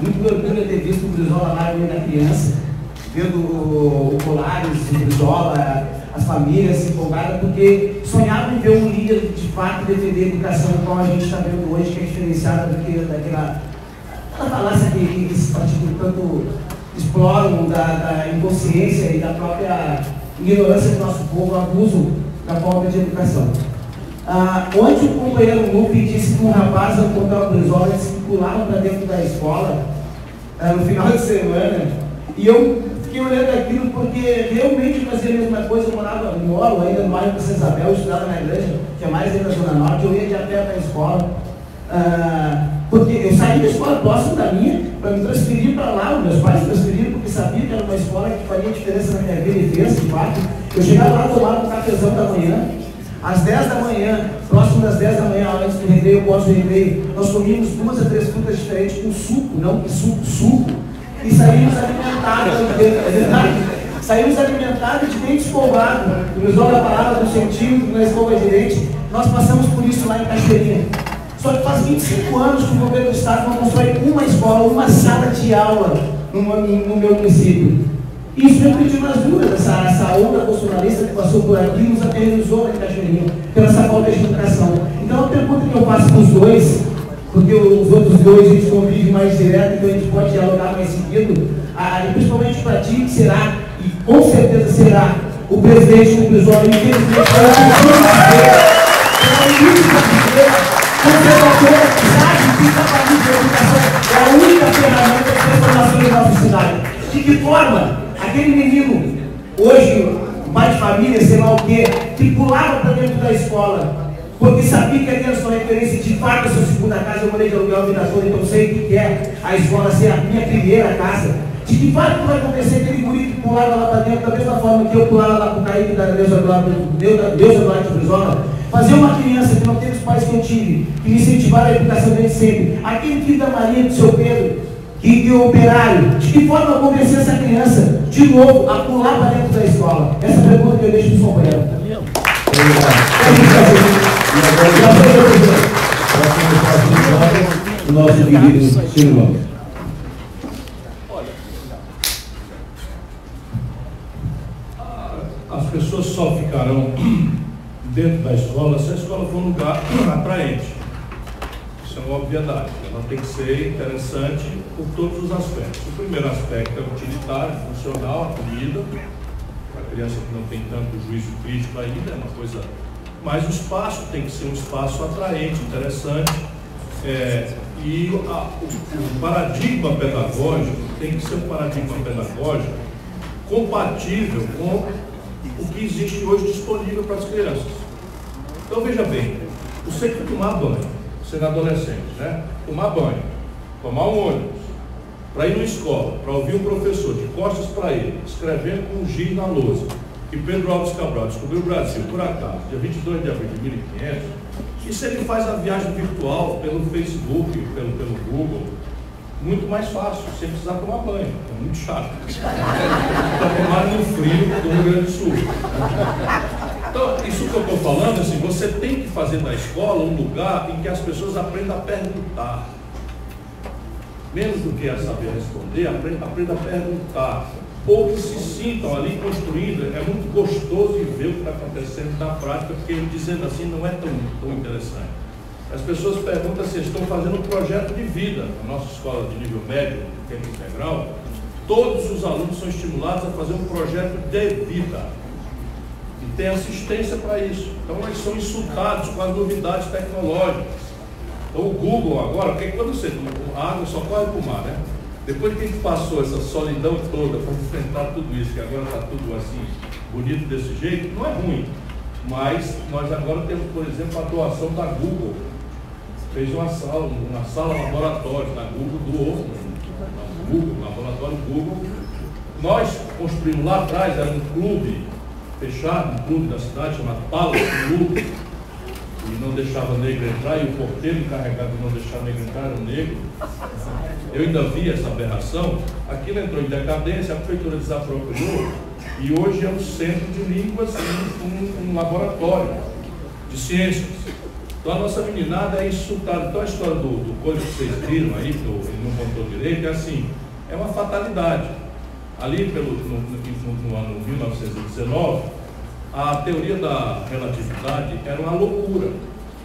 Muito orgulho de ter visto o Brizola lá no meio da criança, vendo o Colares, o Brizola, as famílias empolgadas, porque sonhavam em ver um líder de fato defender a educação como a gente está vendo hoje, que é diferenciada daquela falácia que esses partidos tanto exploram da inconsciência e da própria ignorância do nosso povo, o abuso da forma de educação. Ontem o companheiro Lupe disse que um rapaz ao encontrar o Brizola, eles circulavam para dentro da escola no final de semana, e eu fiquei olhando aquilo porque realmente fazia a mesma coisa. Eu moro ainda no bairro de Santa Isabel, eu estudava na igreja, que é mais ainda na Zona Norte, eu ia de a pé para a escola, porque eu saí da escola próxima da minha para me transferir para lá. Os meus pais me transferiram porque sabiam que era uma escola que faria diferença na minha vida e fez, de fato. Eu chegava lá, tomava um cafezão da manhã, às 10 da manhã, próximo das 10 da manhã, antes do recreio, pós do recreio, nós comíamos 2 a 3 frutas diferentes com suco, não que suco, e saímos alimentados, é verdade? Saímos alimentados de dente escovado, o Brizola da palavra do centímetro na escova de dente. Nós passamos por isso lá em Cachoeirinha. Só que faz 25 anos que o governo do estado não constrói uma escola, uma sala de aula no meu município. Isso refletiu nas ruas, essa onda bolsonarista que passou por aqui nos aterrorizou na Cachoeirinha, pela essa falta de educação. Então a pergunta que eu faço para os dois, porque os outros dois a gente convive mais direto, então a gente pode dialogar mais seguido, e principalmente para ti, que será, e com certeza será, o presidente do Brizola, infelizmente, conservador, sabe que o capitalismo da educação é a única ferramenta de transformação da nossa cidade. De que forma aquele menino, hoje, pai de família, sei lá o quê, que pulava para dentro da escola, porque sabia que ali era sua referência, de fato, a sua segunda casa, eu morei de aluguel a vida toda, então sei o que é a escola ser a minha primeira casa. De que fato vai acontecer aquele guri que pulava lá para dentro, da mesma forma que eu pulava lá para o Caíque da Deus Eduardo de Brizola, fazer uma criança que não teve os pais que eu tive, que me incentivaram a educação desde sempre, aquele filho da Maria, do seu Pedro, que é operário, de que forma convencer essa criança, de novo, a pular para dentro da escola? Essa pergunta que eu deixo no companheiro. O nosso querido Silvão. As pessoas só ficarão dentro da escola se a escola for um lugar atraente. Isso é uma obviedade. Ela tem que ser interessante por todos os aspectos. O primeiro aspecto é utilitário, funcional, a comida. Para a criança que não tem tanto juízo crítico ainda, é uma coisa. Mas o espaço tem que ser um espaço atraente, interessante. O paradigma pedagógico tem que ser um paradigma pedagógico compatível com o que existe hoje disponível para as crianças. Então veja bem, você tem que tomar banho, sendo adolescente, né? Tomar banho, tomar um ônibus, para ir numa escola, para ouvir um professor de costas para ele, escrevendo com um giz na lousa, que Pedro Álvares Cabral descobriu o Brasil, por acaso, dia 22 de abril de 1500, e se ele faz a viagem virtual pelo Facebook, pelo Google, muito mais fácil, sem precisar tomar banho, é muito chato. Para tomar no frio do Rio Grande do Sul. Então, isso que eu estou falando, assim, você tem que fazer da escola um lugar em que as pessoas aprendam a perguntar. Menos do que a saber responder, aprenda a perguntar. Ou que se sintam ali construindo. É muito gostoso de ver o que está acontecendo na prática, porque dizendo assim não é tão interessante. As pessoas perguntam se estão fazendo um projeto de vida. Na nossa escola de nível médio, tempo integral, todos os alunos são estimulados a fazer um projeto de vida. E tem assistência para isso. Então eles são insultados com as novidades tecnológicas. Então o Google agora, porque quando você a água só corre para o mar, né? Depois que a gente passou essa solidão toda para enfrentar tudo isso, que agora está tudo assim, bonito desse jeito, não é ruim. Mas nós agora temos, por exemplo, a doação da Google. Fez uma sala laboratório na Google, laboratório Google. Nós construímos lá atrás, era um clube fechado, um clube da cidade chamado Palace Clube, e não deixava negro entrar, e o porteiro encarregado de não deixar negro entrar era um negro. Eu ainda vi essa aberração. Aquilo entrou em decadência, a prefeitura desapropriou, e hoje é um centro de línguas, um laboratório de ciências. Então a nossa meninada é insultada. Então a história do coisa que vocês viram aí, que ele não contou direito, é assim, é uma fatalidade. Ali no ano 1919, a teoria da relatividade era uma loucura,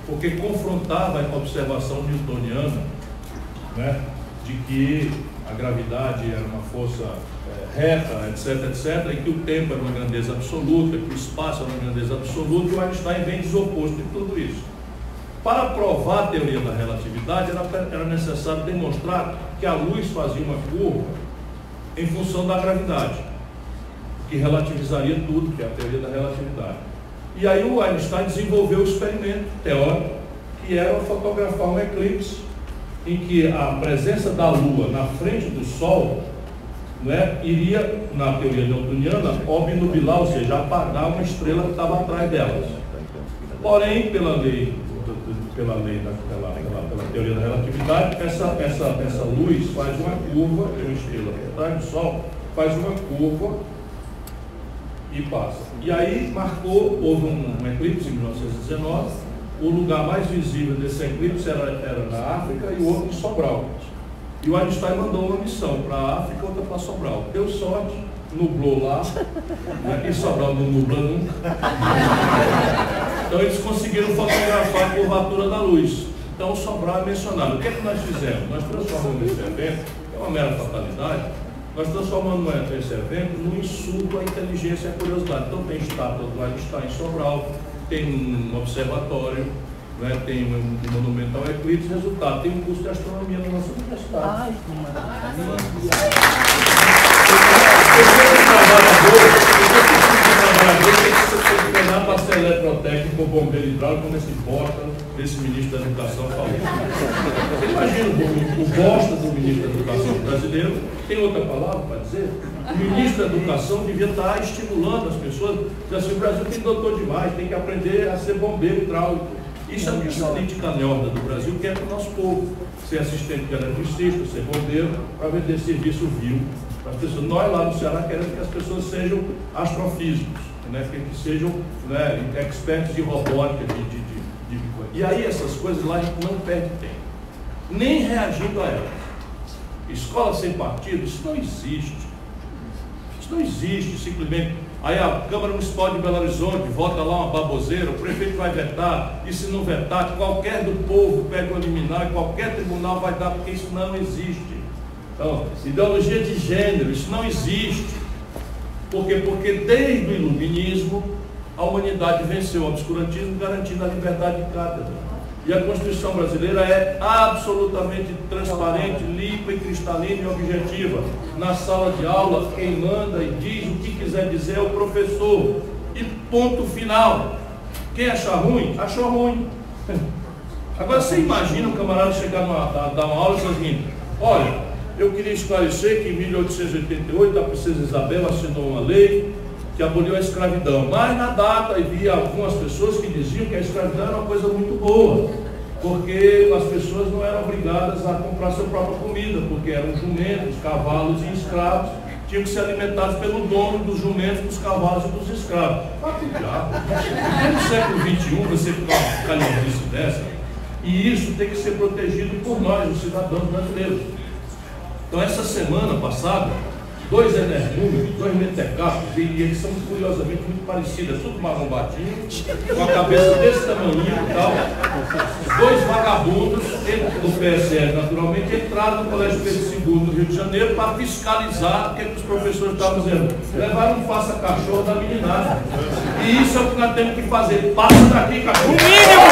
porque confrontava a observação newtoniana, né, de que a gravidade era uma força reta, etc, e que o tempo era uma grandeza absoluta, que o espaço era uma grandeza absoluta, e o Einstein vem desoposto de tudo isso. Para provar a teoria da relatividade, era necessário demonstrar que a luz fazia uma curva em função da gravidade, que relativizaria tudo, que é a teoria da relatividade. E aí o Einstein desenvolveu o experimento teórico, que era fotografar um eclipse, em que a presença da Lua na frente do Sol, né, iria, na teoria newtoniana, obnubilar, ou seja, apagar uma estrela que estava atrás delas. Porém, pela teoria da relatividade, essa luz faz uma curva, tem uma estrela atrás do Sol, faz uma curva e passa. E aí houve um eclipse em 1919, o lugar mais visível desse eclipse era na África e o outro em Sobral. E o Einstein mandou uma missão para a África e outra para Sobral. Deu sorte nublou lá, né? E Sobral não nubla nunca. Então eles conseguiram fotografar a curvatura da luz. Então Sobral é mencionado. O que é que nós fizemos? Nós transformamos esse evento, é uma mera fatalidade, nós transformamos esse evento num insumo à inteligência e à curiosidade. Então tem estátua do Einstein em Sobral, tem um observatório, né, tem um monumento ao eclipse, resultado, tem um curso de astronomia na nossa universidade. Ai, que maravilha! Tem que treinar para ser eletrotécnico ou bombeiro hidráulico, como esse bosta desse ministro da Educação falou. Você imagina o bosta do ministro da Educação brasileiro, tem outra palavra para dizer? O ministro da Educação devia estar estimulando as pessoas, dizer assim, o Brasil tem doutor demais, tem que aprender a ser bombeiro hidráulico. Isso é uma política canhorda do Brasil, que é para o nosso povo. Ser assistente de eletricista, ser bombeiro, para vender serviço vil para as pessoas. Nós lá no Ceará queremos que as pessoas sejam astrofísicos, né? Que sejam, né, expertos de robótica, e aí essas coisas lá a gente não perde tempo, nem reagindo a elas. Escola sem partido, isso não existe. Isso não existe, simplesmente. Aí a Câmara Municipal de Belo Horizonte vota lá uma baboseira, o prefeito vai vetar, e se não vetar, qualquer do povo pega o liminar, qualquer tribunal vai dar, porque isso não existe. Então, ideologia de gênero, isso não existe. Por quê? Porque desde o iluminismo, a humanidade venceu o obscurantismo, garantindo a liberdade de cátedra. E a Constituição brasileira é absolutamente transparente, limpa e cristalina e objetiva. Na sala de aula, quem manda e diz o que quiser dizer é o professor. E ponto final. Quem achar ruim, achou ruim. Agora você imagina um camarada chegar a dar uma aula e dizer assim, olha, eu queria esclarecer que em 1888 a princesa Isabel assinou uma lei que aboliu a escravidão, mas na data havia algumas pessoas que diziam que a escravidão era uma coisa muito boa, porque as pessoas não eram obrigadas a comprar sua própria comida, porque eram jumentos, cavalos e escravos, tinham que ser alimentados pelo dono dos jumentos, dos cavalos e dos escravos. No século XXI, você fica uma calhordice dessa, e isso tem que ser protegido por nós, os cidadãos brasileiros. Então, essa semana passada, 2 energúmenos, 2 mentecapos, e eles são curiosamente muito parecidos, tudo marombatinho, com a cabeça desse tamanho e tal. 2 vagabundos, do PSL naturalmente, entraram no Colégio Pedro II no Rio de Janeiro para fiscalizar o que os professores estavam dizendo. Levaram um faça-cachorro da meninada. E isso é o que nós temos que fazer. Passa daqui, cachorro! O mínimo!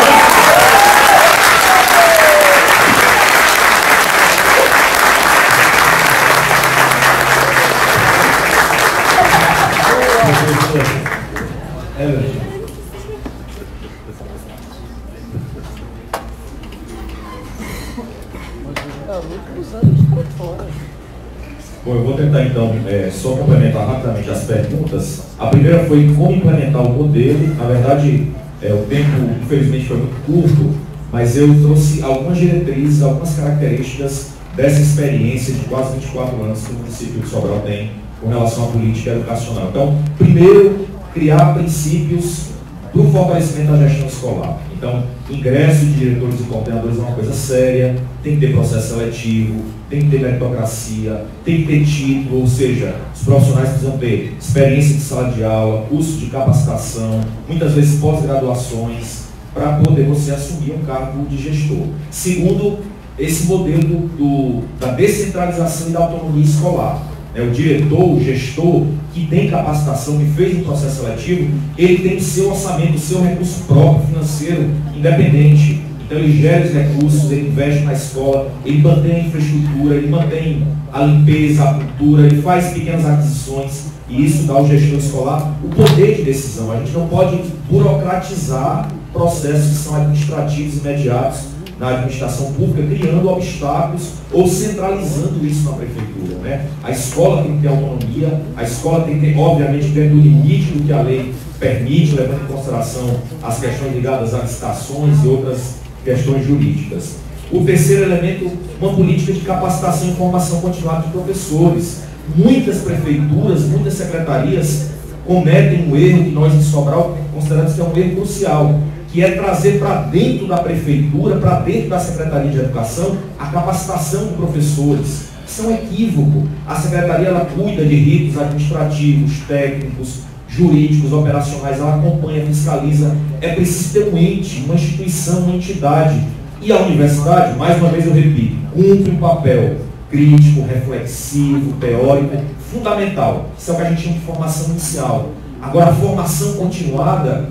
Bom, eu vou tentar então só complementar rapidamente as perguntas. A primeira foi como implementar o modelo. Na verdade, o tempo infelizmente foi muito curto, mas eu trouxe algumas diretrizes, algumas características dessa experiência de quase 24 anos que o município de Sobral tem com relação à política educacional. Então, primeiro, criar princípios do fortalecimento da gestão escolar. Então, ingresso de diretores e coordenadores é uma coisa séria, tem que ter processo seletivo, tem que ter meritocracia, tem que ter título, ou seja, os profissionais precisam ter experiência de sala de aula, curso de capacitação, muitas vezes pós-graduações, para poder você assumir um cargo de gestor. Segundo, esse modelo da descentralização e da autonomia escolar. O diretor, o gestor, que tem capacitação, que fez um processo seletivo, ele tem seu orçamento, seu recurso próprio, financeiro, independente. Então ele gera os recursos, ele investe na escola, ele mantém a infraestrutura, ele mantém a limpeza, a cultura, ele faz pequenas aquisições, e isso dá ao gestor escolar o poder de decisão. A gente não pode burocratizar processos que são administrativos imediatos na administração pública, criando obstáculos ou centralizando isso na prefeitura, né? A escola tem que ter autonomia, a escola tem que ter, obviamente, dentro do limite do que a lei permite, levando em consideração as questões ligadas a licitações e outras questões jurídicas. O terceiro elemento, uma política de capacitação e formação continuada de professores. Muitas prefeituras, muitas secretarias cometem um erro que nós em Sobral consideramos que é um erro crucial, que é trazer para dentro da prefeitura, para dentro da Secretaria de Educação, a capacitação de professores. Isso é um equívoco. A Secretaria ela cuida de ritos administrativos, técnicos, jurídicos, operacionais, ela acompanha, fiscaliza. É preciso ter um ente, uma instituição, uma entidade. E a universidade, mais uma vez eu repito, cumpre um papel crítico, reflexivo, teórico, fundamental. Isso é o que a gente chama de formação inicial. Agora, a formação continuada,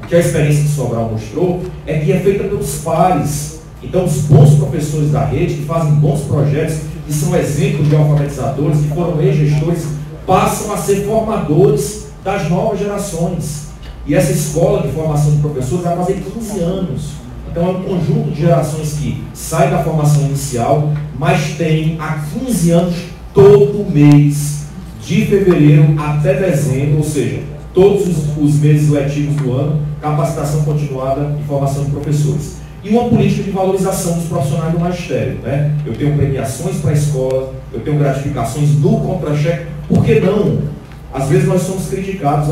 que a experiência de Sobral mostrou, é que é feita pelos pares. Então, os bons professores da rede, que fazem bons projetos, que são exemplos de alfabetizadores, que foram ex-gestores, passam a ser formadores das novas gerações. E essa escola de formação de professores vai fazer 15 anos. Então, é um conjunto de gerações que sai da formação inicial, mas tem há 15 anos, todo mês, de fevereiro até dezembro, ou seja, todos os meses letivos do ano, capacitação continuada e formação de professores. E uma política de valorização dos profissionais do magistério. Né? Eu tenho premiações para a escola, eu tenho gratificações no contra-cheque. Por que não? Às vezes nós somos criticados,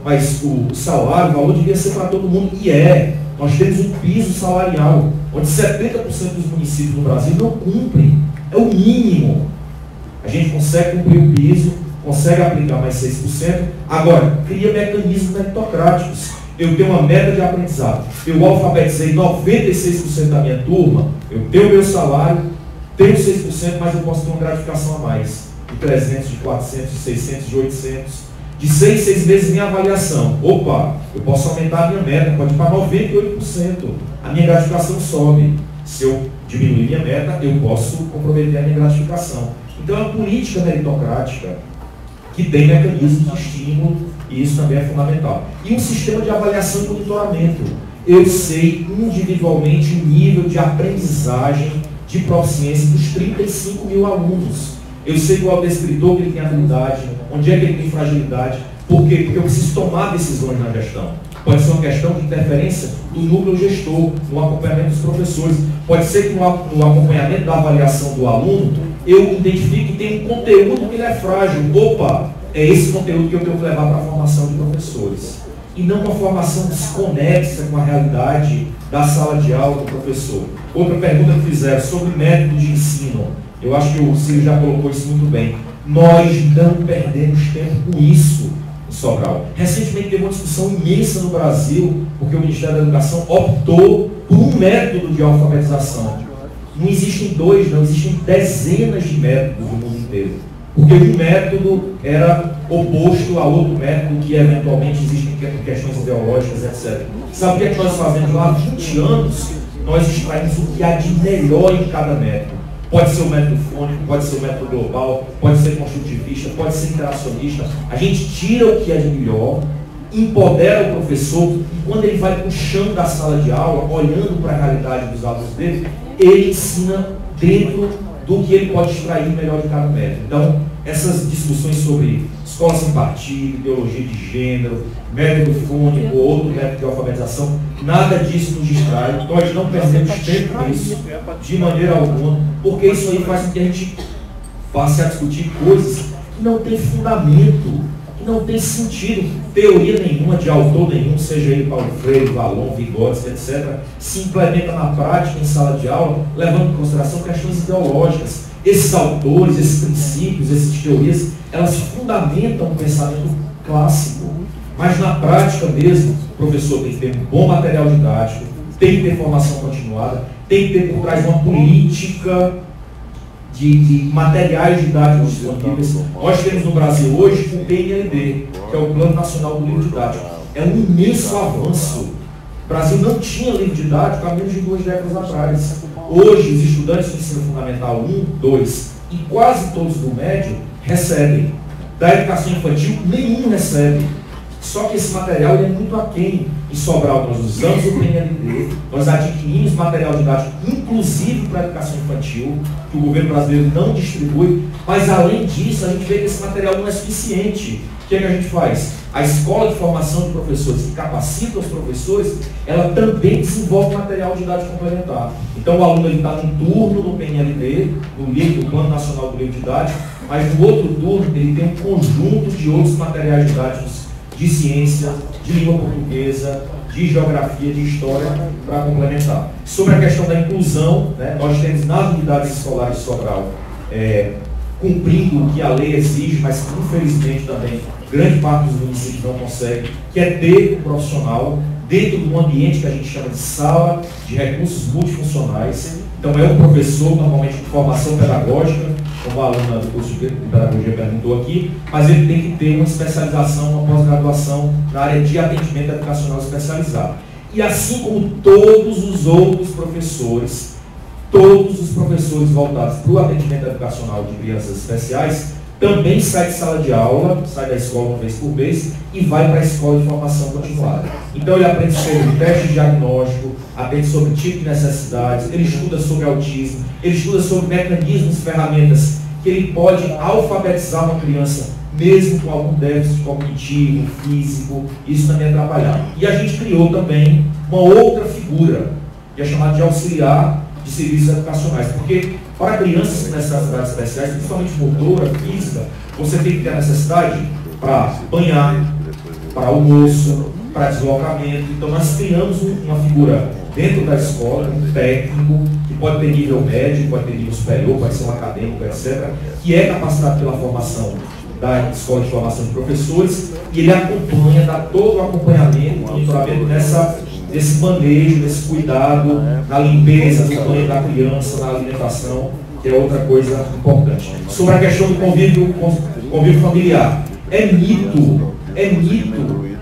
mas o salário, o valor devia ser para todo mundo. E é. Nós temos um piso salarial, onde 70% dos municípios do Brasil não cumprem. É o mínimo. A gente consegue cumprir o piso, consegue aplicar mais 6%. Agora, cria mecanismos meritocráticos. Eu tenho uma meta de aprendizado. Eu alfabetizei 96% da minha turma, eu tenho meu salário, tenho 6%, mas eu posso ter uma gratificação a mais. De 300, de 400, de 600, de 800. De 6 meses minha avaliação. Opa, eu posso aumentar a minha meta, pode ir para 98%. A minha gratificação sobe. Se eu diminuir minha meta, eu posso comprometer a minha gratificação. Então é uma política meritocrática que tem mecanismos de estímulo, e isso também é fundamental. E um sistema de avaliação e monitoramento. Eu sei individualmente o nível de aprendizagem de proficiência dos 35 mil alunos. Eu sei qual é o descritor que ele tem habilidade, onde é que ele tem fragilidade. Por quê? Porque eu preciso tomar decisões na gestão. Pode ser uma questão de interferência do núcleo gestor, no acompanhamento dos professores. Pode ser que no acompanhamento da avaliação do aluno, eu identifique que tem um conteúdo que ele é frágil. Opa, é esse conteúdo que eu tenho que levar para a formação de professores. E não uma formação desconexa com a realidade da sala de aula do professor. Outra pergunta que fizeram sobre método de ensino. Eu acho que o Ciro já colocou isso muito bem. Nós não perdemos tempo com isso em Sobral. Recentemente teve uma discussão imensa no Brasil, porque o Ministério da Educação optou por um método de alfabetização. Não existem dois, não existem dezenas de métodos no mundo inteiro. Porque um método era oposto a outro método que eventualmente existem questões ideológicas, etc. Sabe o que é que nós fazemos lá há 20 anos? Nós extraímos o que há de melhor em cada método. Pode ser o método fônico, pode ser o método global, pode ser construtivista, pode ser interacionista. A gente tira o que é de melhor, empodera o professor, e quando ele vai para o chão da sala de aula, olhando para a realidade dos alunos dele, ele ensina dentro do que ele pode extrair melhor de cada método. Então, essas discussões sobre escola sem partido, ideologia de gênero, método fônico, outro método de alfabetização, nada disso nos distrai. Nós não perdemos tempo nisso, de maneira alguma, porque isso aí faz com que a gente passe a discutir coisas que não têm fundamento, que não tem sentido, teoria nenhuma, de autor nenhum, seja ele Paulo Freire, Valon, Vygotsky, etc., se implementa na prática, em sala de aula, levando em consideração questões ideológicas. Esses autores, esses princípios, essas teorias, elas fundamentam o pensamento clássico. Mas na prática mesmo, o professor tem que ter um bom material didático, tem que ter formação continuada, tem que ter por trás uma política de materiais didáticos disponíveis. Nós temos no Brasil hoje o PNLD, que é o Plano Nacional do Livro Didático. É um imenso avanço. O Brasil não tinha livro didático há menos de 2 décadas atrás. Hoje, os estudantes do ensino fundamental 1, 2 e quase todos do médio recebem. Da educação infantil, nenhum recebe. Só que esse material ele é muito aquém. Em Sobral, nós usamos o PNLD, nós adquirimos material didático, inclusive para a educação infantil, que o governo brasileiro não distribui, mas além disso, a gente vê que esse material não é suficiente. O que é que a gente faz? A escola de formação de professores, que capacita os professores, ela também desenvolve material didático complementar. Então o aluno está num turno do PNLD, do Plano Nacional do Livro Didático, mas no outro turno ele tem um conjunto de outros materiais didáticos de ciência, de língua portuguesa, de geografia, de história, para complementar. Sobre a questão da inclusão, né, nós temos nas unidades escolares de Sobral cumprindo o que a lei exige, mas que infelizmente também grande parte dos municípios não consegue, que é ter um profissional dentro de um ambiente que a gente chama de sala de recursos multifuncionais. Então é um professor, normalmente de formação pedagógica, como a aluna do curso de pedagogia perguntou aqui, mas ele tem que ter uma especialização, uma pós-graduação na área de atendimento educacional especializado. E assim como todos os outros professores, todos os professores voltados para o atendimento educacional de crianças especiais, também sai de sala de aula, sai da escola uma vez por mês e vai para a escola de formação continuada. Então ele aprende sobre teste de diagnóstico, aprende sobre tipo de necessidades, ele estuda sobre autismo, ele estuda sobre mecanismos, ferramentas que ele pode alfabetizar uma criança, mesmo com algum déficit cognitivo, físico, isso também é trabalhado. E a gente criou também uma outra figura, que é chamada de auxiliar de serviços educacionais, porque para crianças com necessidades especiais, principalmente motora, física, você tem que ter a necessidade para banhar, para almoço, para deslocamento. Então nós criamos uma figura dentro da escola, um técnico, que pode ter nível médio, pode ter nível superior, pode ser um acadêmico, etc., que é capacitado pela formação da Escola de Formação de Professores, e ele acompanha, dá todo o acompanhamento, monitoramento desse manejo, desse cuidado, na limpeza do banho da criança, na alimentação, que é outra coisa importante. Sobre a questão do convívio familiar, é mito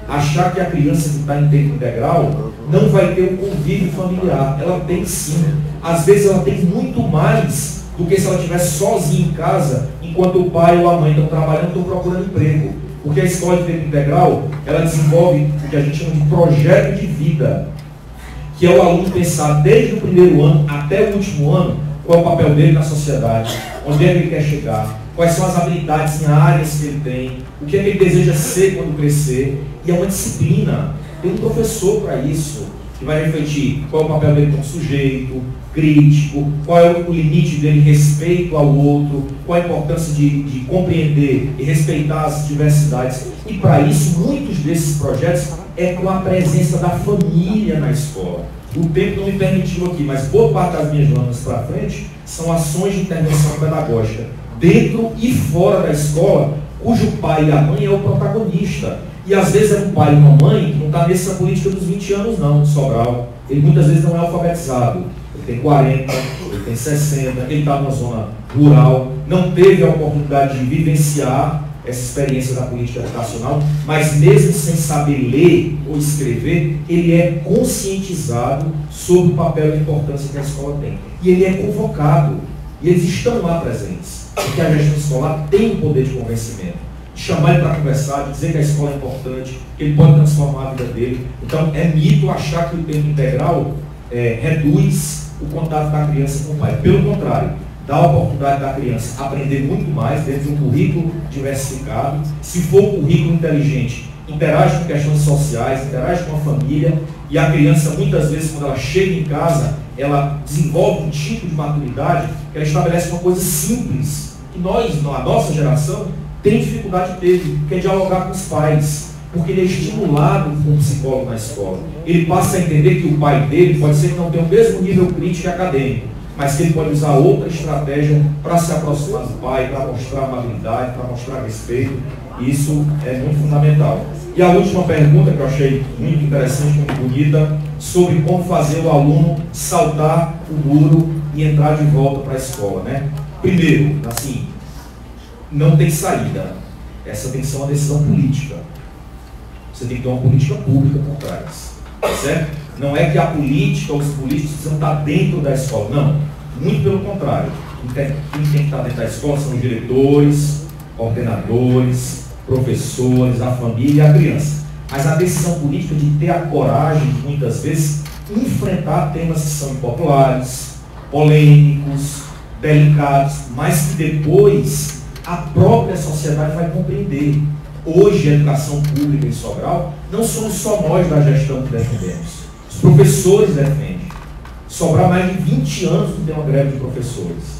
achar que a criança que está em tempo integral não vai ter um convívio familiar. Ela tem sim. Às vezes ela tem muito mais do que se ela estivesse sozinha em casa, enquanto o pai ou a mãe estão trabalhando, estão procurando emprego. Porque a escola de tempo integral, ela desenvolve o que a gente chama de projeto de vida, que é o aluno pensar desde o primeiro ano até o último ano, qual é o papel dele na sociedade, onde é que ele quer chegar, quais são as habilidades em áreas que ele tem, o que é que ele deseja ser quando crescer. E é uma disciplina, tem um professor para isso, que vai refletir qual é o papel dele como sujeito, crítico, qual é o limite dele em respeito ao outro, qual a importância de compreender e respeitar as diversidades. E para isso, muitos desses projetos é com a presença da família na escola. O tempo não me permitiu aqui, mas boa parte das minhas jornadas para frente são ações de intervenção pedagógica, dentro e fora da escola, cujo pai e a mãe é o protagonista. E às vezes é um pai e uma mãe que não está nessa política dos 20 anos não, de Sobral. Ele muitas vezes não é alfabetizado. Ele tem 40, ele tem 60, ele está numa zona rural, não teve a oportunidade de vivenciar essa experiência da política educacional, mas mesmo sem saber ler ou escrever, ele é conscientizado sobre o papel e a importância que a escola tem. E ele é convocado, e eles estão lá presentes, porque a gestão escolar tem o poder de convencimento. De chamar ele para conversar, de dizer que a escola é importante, que ele pode transformar a vida dele. Então é mito achar que o tempo integral reduz o contato da criança com o pai. Pelo contrário, dá a oportunidade da criança aprender muito mais dentro de um currículo diversificado. Se for um currículo inteligente, interage com questões sociais, interage com a família, e a criança muitas vezes quando ela chega em casa, ela desenvolve um tipo de maturidade que ela estabelece uma coisa simples, que nós, a nossa geração, tem dificuldade de ter, que é dialogar com os pais, porque ele é estimulado por um psicólogo na escola. Ele passa a entender que o pai dele pode ser que não tenha o mesmo nível crítico e acadêmico, mas que ele pode usar outra estratégia para se aproximar do pai, para mostrar amabilidade, para mostrar respeito, e isso é muito fundamental. E a última pergunta que eu achei muito interessante, muito bonita, sobre como fazer o aluno saltar o muro e entrar de volta para a escola, né? Primeiro, assim, não tem saída. Essa tem que ser uma decisão política. Você tem que ter uma política pública por trás, certo? Não é que a política ou os políticos precisam estar dentro da escola, não. Muito pelo contrário. Quem tem que estar dentro da escola são os diretores, coordenadores, professores, a família e a criança. Mas a decisão política de ter a coragem de, muitas vezes, enfrentar temas que são impopulares, polêmicos, delicados, mas que depois a própria sociedade vai compreender. Hoje, a educação pública em Sobral, não somos só nós da gestão que defendemos. Os professores defendem. Sobral, mais de 20 anos não tem uma greve de professores.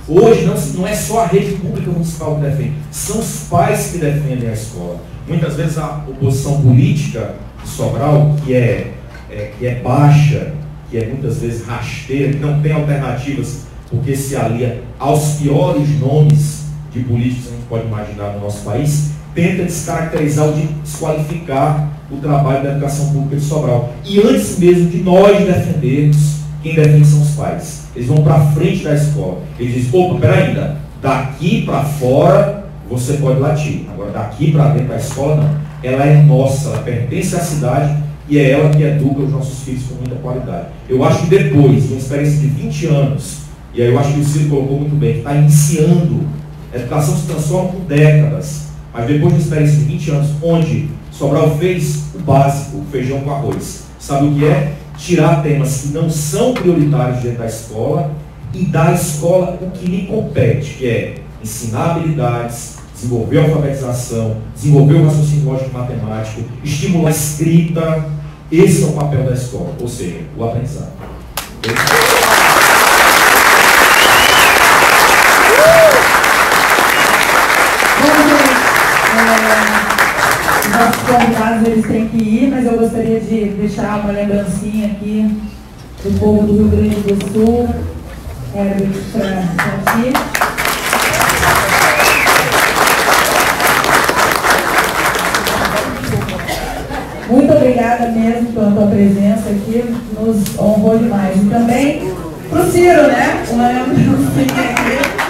Hoje, não é só a rede pública municipal que defende, são os pais que defendem a escola. Muitas vezes a oposição política de Sobral, que é baixa, que é muitas vezes rasteira, que não tem alternativas porque se alia aos piores nomes de políticos que a gente pode imaginar no nosso país, tenta descaracterizar ou desqualificar o trabalho da educação pública de Sobral. E antes mesmo de nós defendermos, quem defende são os pais. Eles vão para frente da escola. Eles dizem, opa, peraí, daqui para fora você pode latir. Agora daqui para dentro da escola não. Ela é nossa, ela pertence à cidade e é ela que educa os nossos filhos com muita qualidade. Eu acho que depois de uma experiência de 20 anos, e aí eu acho que o Ciro colocou muito bem, que está iniciando, a educação se transforma por décadas, mas depois de uma experiência de 20 anos, onde Sobral fez o básico, o feijão com arroz, sabe o que é? Tirar temas que não são prioritários dentro da escola e dar à escola o que lhe compete, que é ensinar habilidades, desenvolver a alfabetização, desenvolver o raciocínio lógico e matemático, estimular a escrita. Esse é o papel da escola, ou seja, o aprendizado. Os nossos convidados eles têm que ir, mas eu gostaria de deixar uma lembrancinha aqui do povo do Rio Grande do Sul, para ti. Muito obrigada mesmo pela tua presença aqui, nos honrou demais. E também para o Ciro, né? Uma lembrancinha aqui.